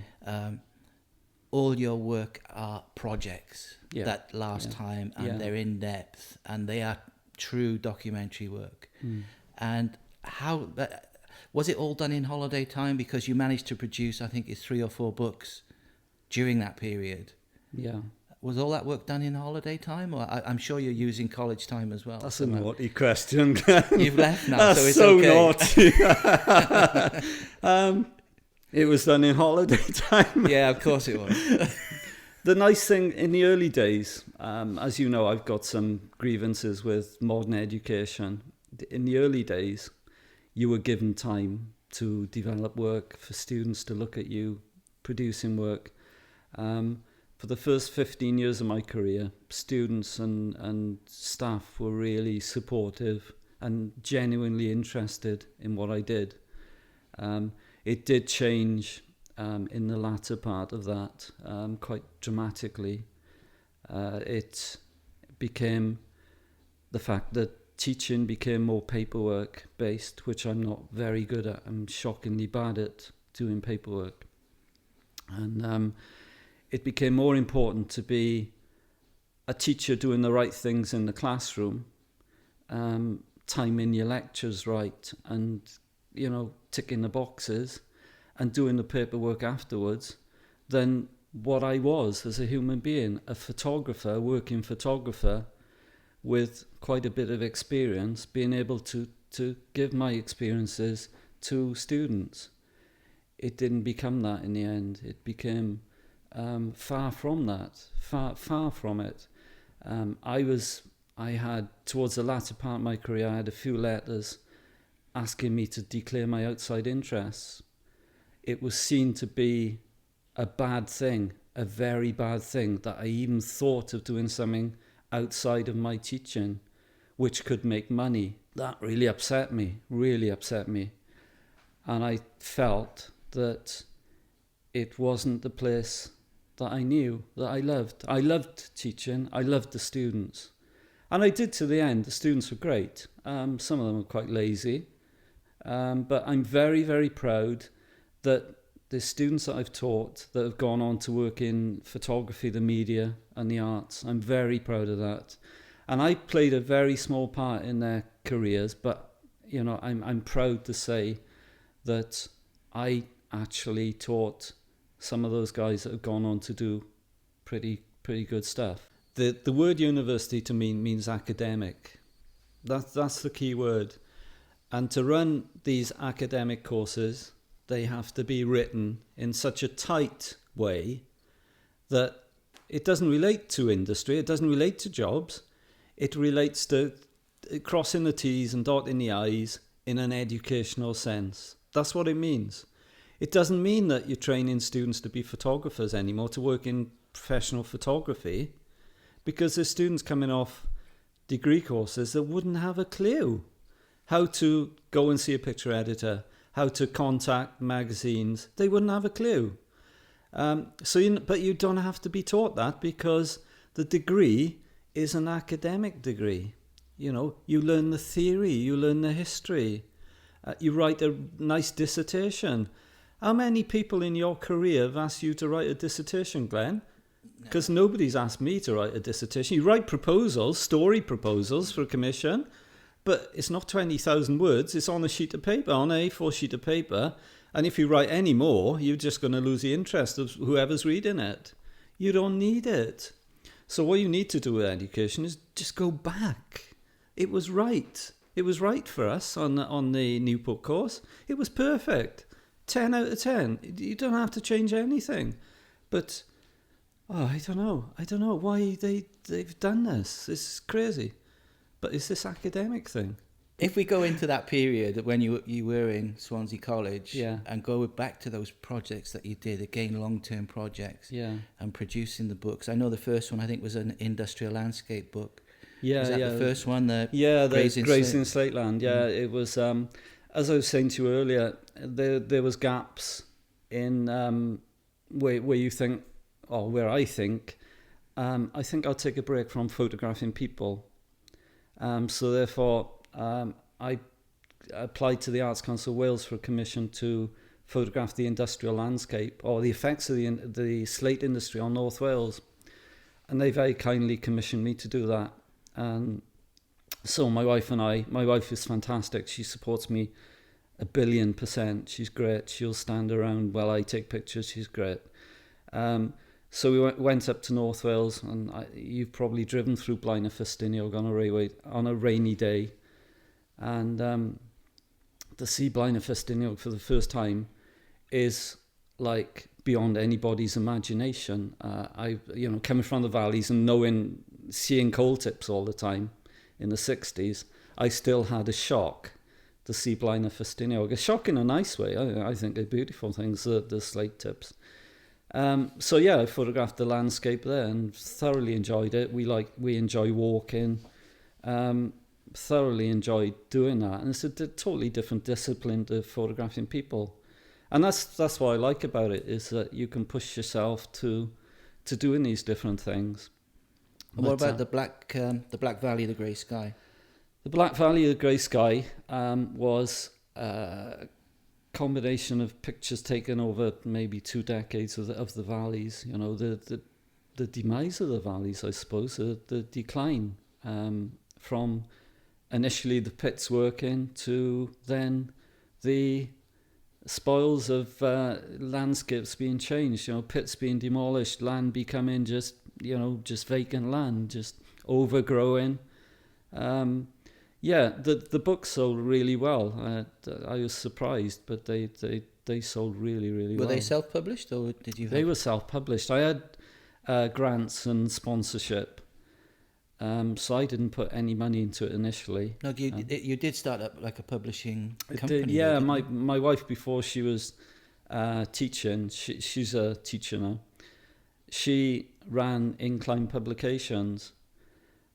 All your work are projects that last time, and they're in depth, and they are true documentary work. And how was it all done in holiday time? Because you managed to produce, I think, it's 3 or 4 books during that period. Yeah. Was all that work done in holiday time, or I'm sure you're using college time as well? That's a naughty question, Glenn. You've left now, That's so it's so okay. Naughty. It was done in holiday time. Yeah, of course it was. The nice thing in the early days, as you know, I've got some grievances with modern education. In the early days, you were given time to develop work, for students to look at you producing work. For the first 15 years of my career, students and staff were really supportive and genuinely interested in what I did. It did change in the latter part of that quite dramatically. It became the fact that teaching became more paperwork based, which I'm not very good at. I'm shockingly bad at doing paperwork. And it became more important to be a teacher doing the right things in the classroom, timing your lectures right, and, you know, ticking the boxes and doing the paperwork afterwards, than what I was as a human being, a photographer, working photographer with quite a bit of experience, being able to give my experiences to students. It didn't become that in the end. It became far from that, far from it. I had, towards the latter part of my career, I had a few letters asking me to declare my outside interests. It was seen to be a bad thing, a very bad thing, that I even thought of doing something outside of my teaching, which could make money. That really upset me. And I felt that it wasn't the place that I knew, that I loved. I loved teaching. I loved the students. And I did to the end. The students were great. Some of them were quite lazy. But I'm very, very proud that the students that I've taught that have gone on to work in photography, the media and the arts, I'm very proud of that. And I played a very small part in their careers, but, you know, I'm proud to say that I actually taught some of those guys that have gone on to do pretty good stuff. The word university to me means academic. That's the key word. And to run these academic courses, they have to be written in such a tight way that It doesn't relate to industry. It doesn't relate to jobs. It relates to crossing the T's and dotting the I's in an educational sense. That's what it means. It doesn't mean that you're training students to be photographers anymore, to work in professional photography, because there's students coming off degree courses that wouldn't have a clue how to go and see a picture editor, how to contact magazines. They wouldn't have a clue. But you don't have to be taught that, because the degree is an academic degree. You know, you learn the theory, you learn the history, you write a nice dissertation. How many people in your career have asked you to write a dissertation, Glenn? Because nobody's asked me to write a dissertation. You write proposals, story proposals for a commission, but it's not 20,000 words. It's on a sheet of paper, on an A4 sheet of paper. And if you write any more, you're just going to lose the interest of whoever's reading it. You don't need it. So what you need to do with education is just go back. It was right. It was right for us on the Newport course. It was perfect. 10 out of 10. You don't have to change anything. But, I don't know why they've done this. It's crazy. But it's this academic thing. If we go into that period when you were in Swansea College, and go back to those projects that you did, again, long-term projects, and producing the books. I know the first one, I think, was an industrial landscape book. Was that the first one? The Grazing Slate Land. Yeah, it was, as I was saying to you earlier, there was gaps in where you think, or where I think I'll take a break from photographing people. So therefore, I applied to the Arts Council of Wales for a commission to photograph the industrial landscape, or the effects of the slate industry on North Wales. And they very kindly commissioned me to do that. So my wife is fantastic. She supports me 1,000,000,000%. She's great. She'll stand around while I take pictures. She's great. So we went up to North Wales, and you've probably driven through Blaen y Ffestiniog on a rainy day. And to see Blaen y Ffestiniog for the first time is like beyond anybody's imagination. Coming from the valleys and seeing coal tips all the time in the 60s, I still had a shock to see Blaen y Ffestiniog. A shock in a nice way. I think they're beautiful things, the slate tips. I photographed the landscape there and thoroughly enjoyed it. We enjoy walking, thoroughly enjoyed doing that. And it's a totally different discipline to photographing people. And that's what I like about it, is that you can push yourself to doing these different things. And what about the Black Valley of the Grey Sky? The Black Valley of the Grey Sky was a combination of pictures taken over maybe 2 decades of the valleys. You know, the demise of the valleys, I suppose, the decline from initially the pits working to then the spoils of landscapes being changed. You know, pits being demolished, land becoming just vacant land, just overgrowing. The book sold really well. I was surprised, but they sold really, really well. Were they self-published, or did you? They were self-published. I had grants and sponsorship, so I didn't put any money into it initially. No, you did start up like a publishing company. Yeah, my wife, before she was teaching, she's a teacher now. She ran Incline Publications.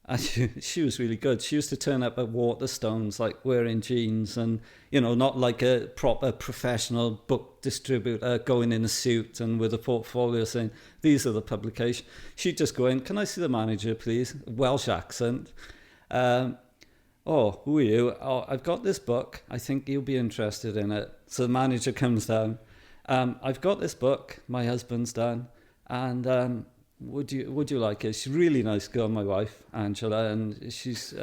And she was really good. She used to turn up at Waterstones, like wearing jeans and, not like a proper professional book distributor going in a suit and with a portfolio saying, these are the publications. She'd just go in, can I see the manager, please? Welsh accent. Who are you? Oh, I've got this book. I think you'll be interested in it. So the manager comes down. I've got this book. My husband's done. And would you like it? She's a really nice girl, my wife Angela, and she's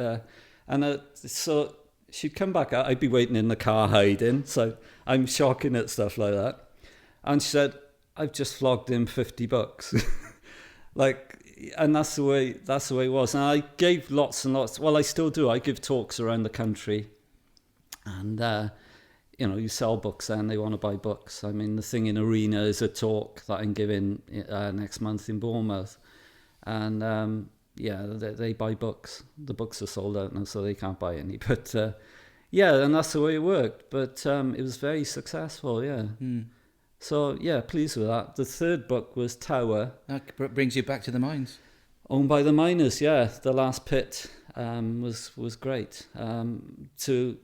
so she'd come back out. I'd be waiting in the car hiding, so I'm shocking at stuff like that. And she said, "I've just flogged him 50 bucks," and that's the way it was. And I gave lots and lots. Well, I still do. I give talks around the country, and you sell books and they want to buy books. I mean, the thing in Arena is a talk that I'm giving next month in Bournemouth. And they buy books. The books are sold out now, so they can't buy any. But and that's the way it worked. But it was very successful, yeah. So, yeah, pleased with that. The third book was Tower. That brings you back to the mines. Owned by the miners, yeah. The last pit was great. To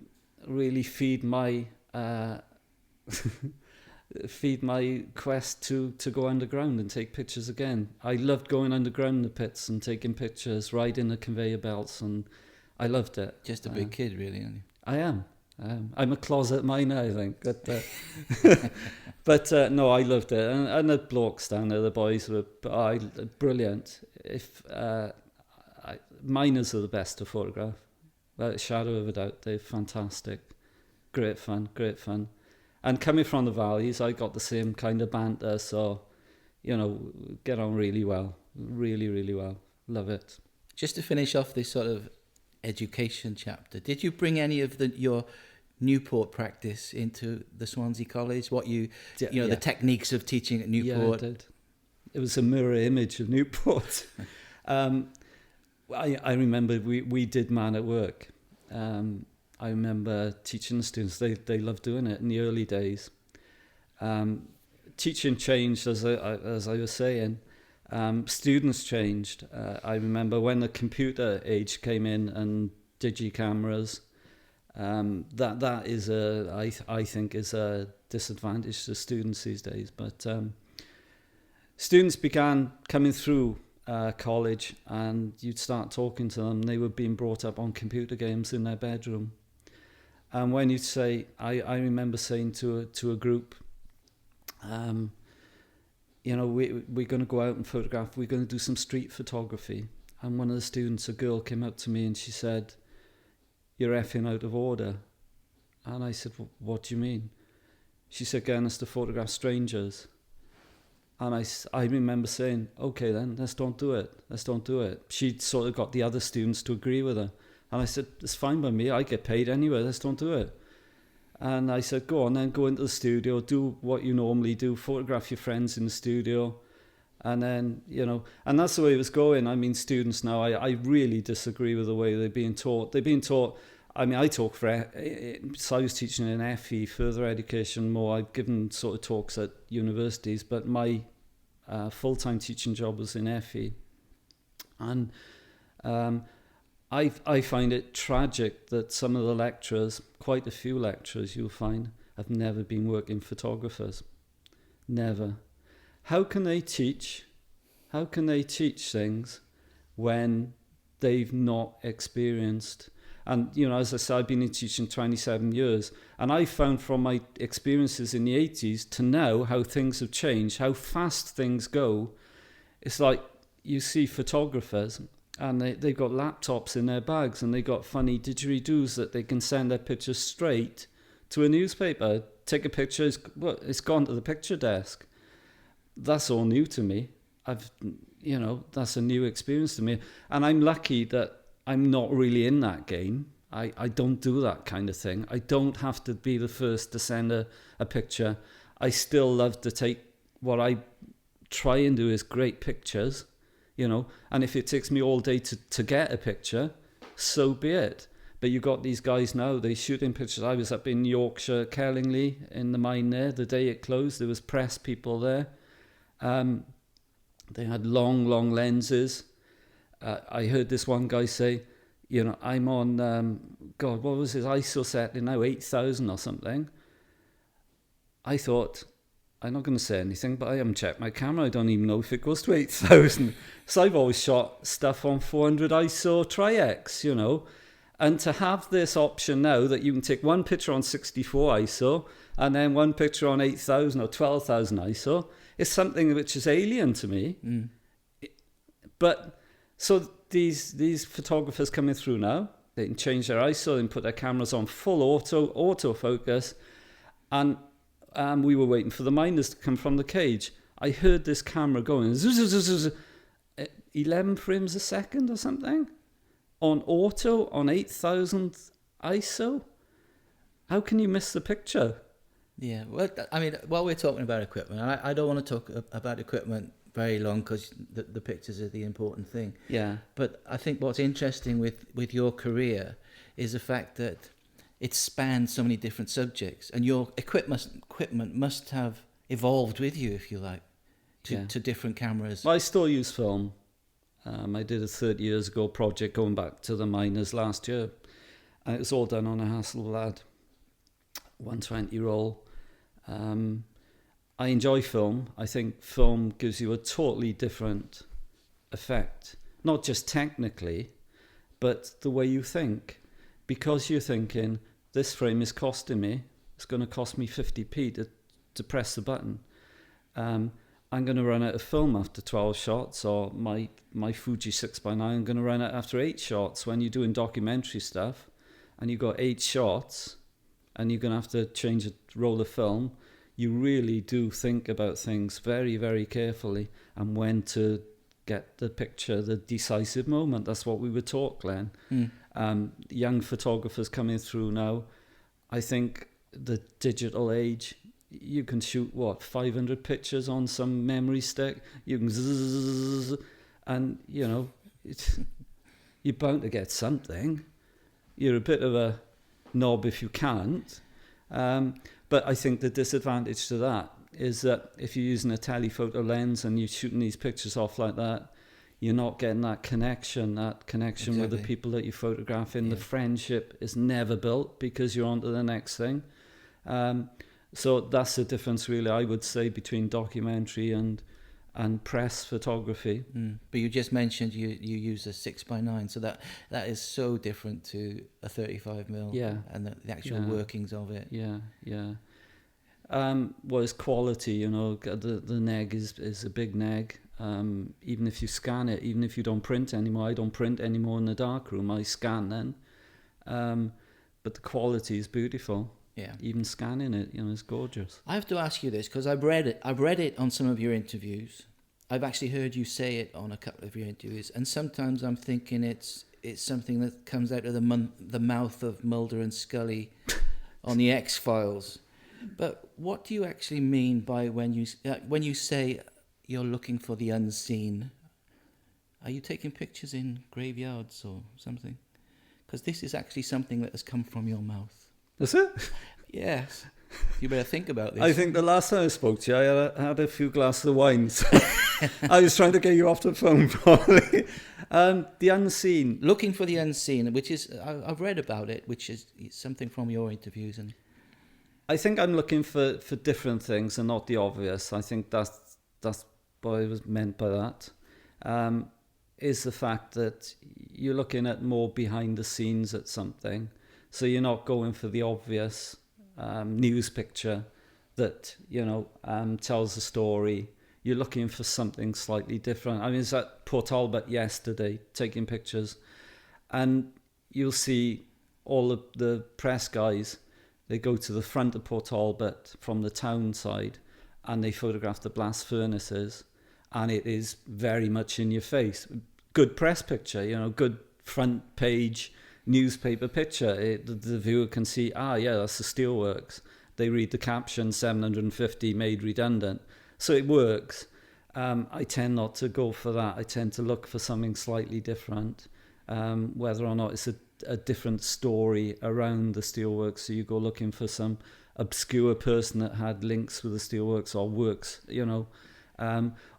really feed my quest to go underground and take pictures again. I loved going underground in the pits and taking pictures, riding the conveyor belts, and I loved it. Just a big kid, really, aren't you? I am. I'm a closet miner, I think. But no, I loved it. And the blokes down there, the boys were brilliant. Miners are the best to photograph. Without a shadow of a doubt, they're fantastic. Great fun. And coming from the valleys, I got the same kind of banter, so, get on really well. Really, really well. Love it. Just to finish off this sort of education chapter, did you bring any of your Newport practice into the Swansea College? The techniques of teaching at Newport? Yeah, I did. It was a mirror image of Newport. I remember we did Man at Work. I remember teaching the students. They loved doing it in the early days. Teaching changed, as I was saying. Students changed. I remember when the computer age came in and digi cameras. That is I think is a disadvantage to students these days. But students began coming through college, and you'd start talking to them. They were being brought up on computer games in their bedroom. And when you'd say, I remember saying to a group, we're going to go out and photograph. We're going to do some street photography. And one of the students, a girl, came up to me and she said, "You're effing out of order." And I said, "What do you mean?" She said, "Getting us to photograph strangers." And I remember saying, "Okay then, let's don't do it. She'd sort of got the other students to agree with her. And I said, "It's fine by me, I get paid anyway, let's don't do it." And I said, "Go on then, go into the studio, do what you normally do, photograph your friends in the studio." And then, and that's the way it was going. I mean, students now, I really disagree with the way they're being taught. They're being taught, I talk so I was teaching in FE, further education more. I've given sort of talks at universities, but my full-time teaching job was in FE. And I find it tragic that some of the lecturers, quite a few lecturers you'll find, have never been working photographers. Never. How can they teach things when they've not experienced? And, as I said, I've been in teaching 27 years, and I found from my experiences in the 80s to now how things have changed, how fast things go. It's like you see photographers, and they've got laptops in their bags, and they got funny didgeridoos that they can send their pictures straight to a newspaper. Take a picture, it's gone to the picture desk. That's all new to me. That's a new experience to me. And I'm lucky that I'm not really in that game. I don't do that kind of thing. I don't have to be the first to send a picture. I still love to take, what I try and do is great pictures, and if it takes me all day to get a picture, so be it. But you got these guys now, they shooting pictures. I was up in Yorkshire, Kellingley, in the mine there. The day it closed, there was press people there. They had long lenses. I heard this one guy say, I'm on, what was his ISO setting now, 8,000 or something. I thought, I'm not going to say anything, but I haven't checked my camera. I don't even know if it goes to 8,000. So I've always shot stuff on 400 ISO Tri-X, And to have this option now that you can take one picture on 64 ISO and then one picture on 8,000 or 12,000 ISO is something which is alien to me. But so these photographers coming through now, they can change their ISO, they can put their cameras on full autofocus, and we were waiting for the miners to come from the cage. I heard this camera going 11 frames a second or something on auto on 8,000 ISO. How can you miss the picture? Yeah, well, I mean, while we're talking about equipment, I don't want to talk about equipment very long because the pictures are the important thing. Yeah. But I think what's interesting with your career is the fact that it spans so many different subjects, and your equipment must have evolved with you, if you like, to different cameras. Well, I still use film. I did a 30 years ago project going back to the miners last year, and it was all done on a Hasselblad 120 roll. I enjoy film. I think film gives you a totally different effect, not just technically, but the way you think. Because you're thinking, this frame is costing me, it's going to cost me 50p to press the button. I'm going to run out of film after 12 shots, or my Fuji 6x9, I'm going to run out after 8 shots. When you're doing documentary stuff and you've got 8 shots and you're going to have to change a roll of film, you really do think about things very, very carefully, and when to get the picture, the decisive moment. That's what we were taught, Glenn. Young photographers coming through now, I think the digital age, you can shoot 500 pictures on some memory stick. You can zzz, and you're bound to get something. You're a bit of a knob if you can't. But I think the disadvantage to that is that if you're using a telephoto lens and you're shooting these pictures off like that, you're not getting that connection exactly. With the people that you're photographing. Yeah. The friendship is never built because you're on to the next thing. So that's the difference, really, I would say, between documentary and press photography. But you just mentioned you use a 6x9, so that is so different to a 35mm. Yeah. And the actual workings of it. Yeah. Well, it's quality, the neg is a big neg. Even if you scan it, even if you don't print anymore, I don't print anymore in the darkroom, I scan then. But the quality is beautiful. Yeah. Even scanning it, it's gorgeous. I have to ask you this because I've read it on some of your interviews. I've actually heard you say it on a couple of your interviews, and sometimes I'm thinking it's something that comes out of the mouth of Mulder and Scully on the X-Files. But what do you actually mean by when you say you're looking for the unseen? Are you taking pictures in graveyards or something? Because this is actually something that has come from your mouth. Is it? Yes. You better think about this. I think the last time I spoke to you, I had a few glasses of wine. So I was trying to get you off the phone, probably. The unseen. Looking for the unseen, which is, I've read about it, which is something from your interviews. And I think I'm looking for different things and not the obvious. I think that's what I was meant by that. Is the fact that you're looking at more behind the scenes at something. So you're not going for the obvious news picture that, tells a story. You're looking for something slightly different. I was at Port Talbot yesterday taking pictures, and you'll see all of the press guys, they go to the front of Port Talbot from the town side, and they photograph the blast furnaces, and it is very much in your face. Good press picture, good front page newspaper picture. The viewer can see, that's the steelworks. They read the caption, 750 made redundant. So it works. I tend not to go for that. I tend to look for something slightly different, whether or not it's a different story around the steelworks. So you go looking for some obscure person that had links with the steelworks or works,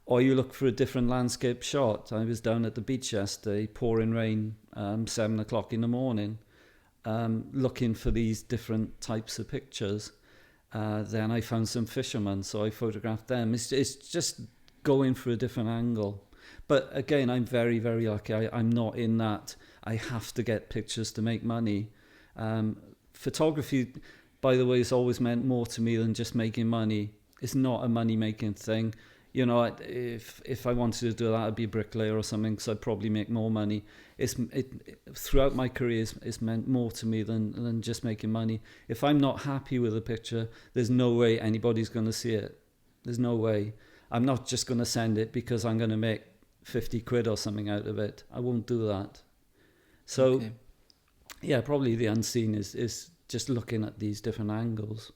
or you look for a different landscape shot. I was down at the beach yesterday, pouring rain, 7 o'clock in the morning, looking for these different types of pictures. Then I found some fishermen, so I photographed them. It's just going for a different angle. But again, I'm very, very lucky. I'm not in that I have to get pictures to make money. Photography, by the way, has always meant more to me than just making money. It's not a money-making thing. If I wanted to do that, I'd be a bricklayer or something, because I'd probably make more money. Throughout my career, it's meant more to me than just making money. If I'm not happy with a picture, there's no way anybody's going to see it. There's no way. I'm not just going to send it because I'm going to make 50 quid or something out of it. I won't do that. So, okay. Yeah, probably the unseen is just looking at these different angles.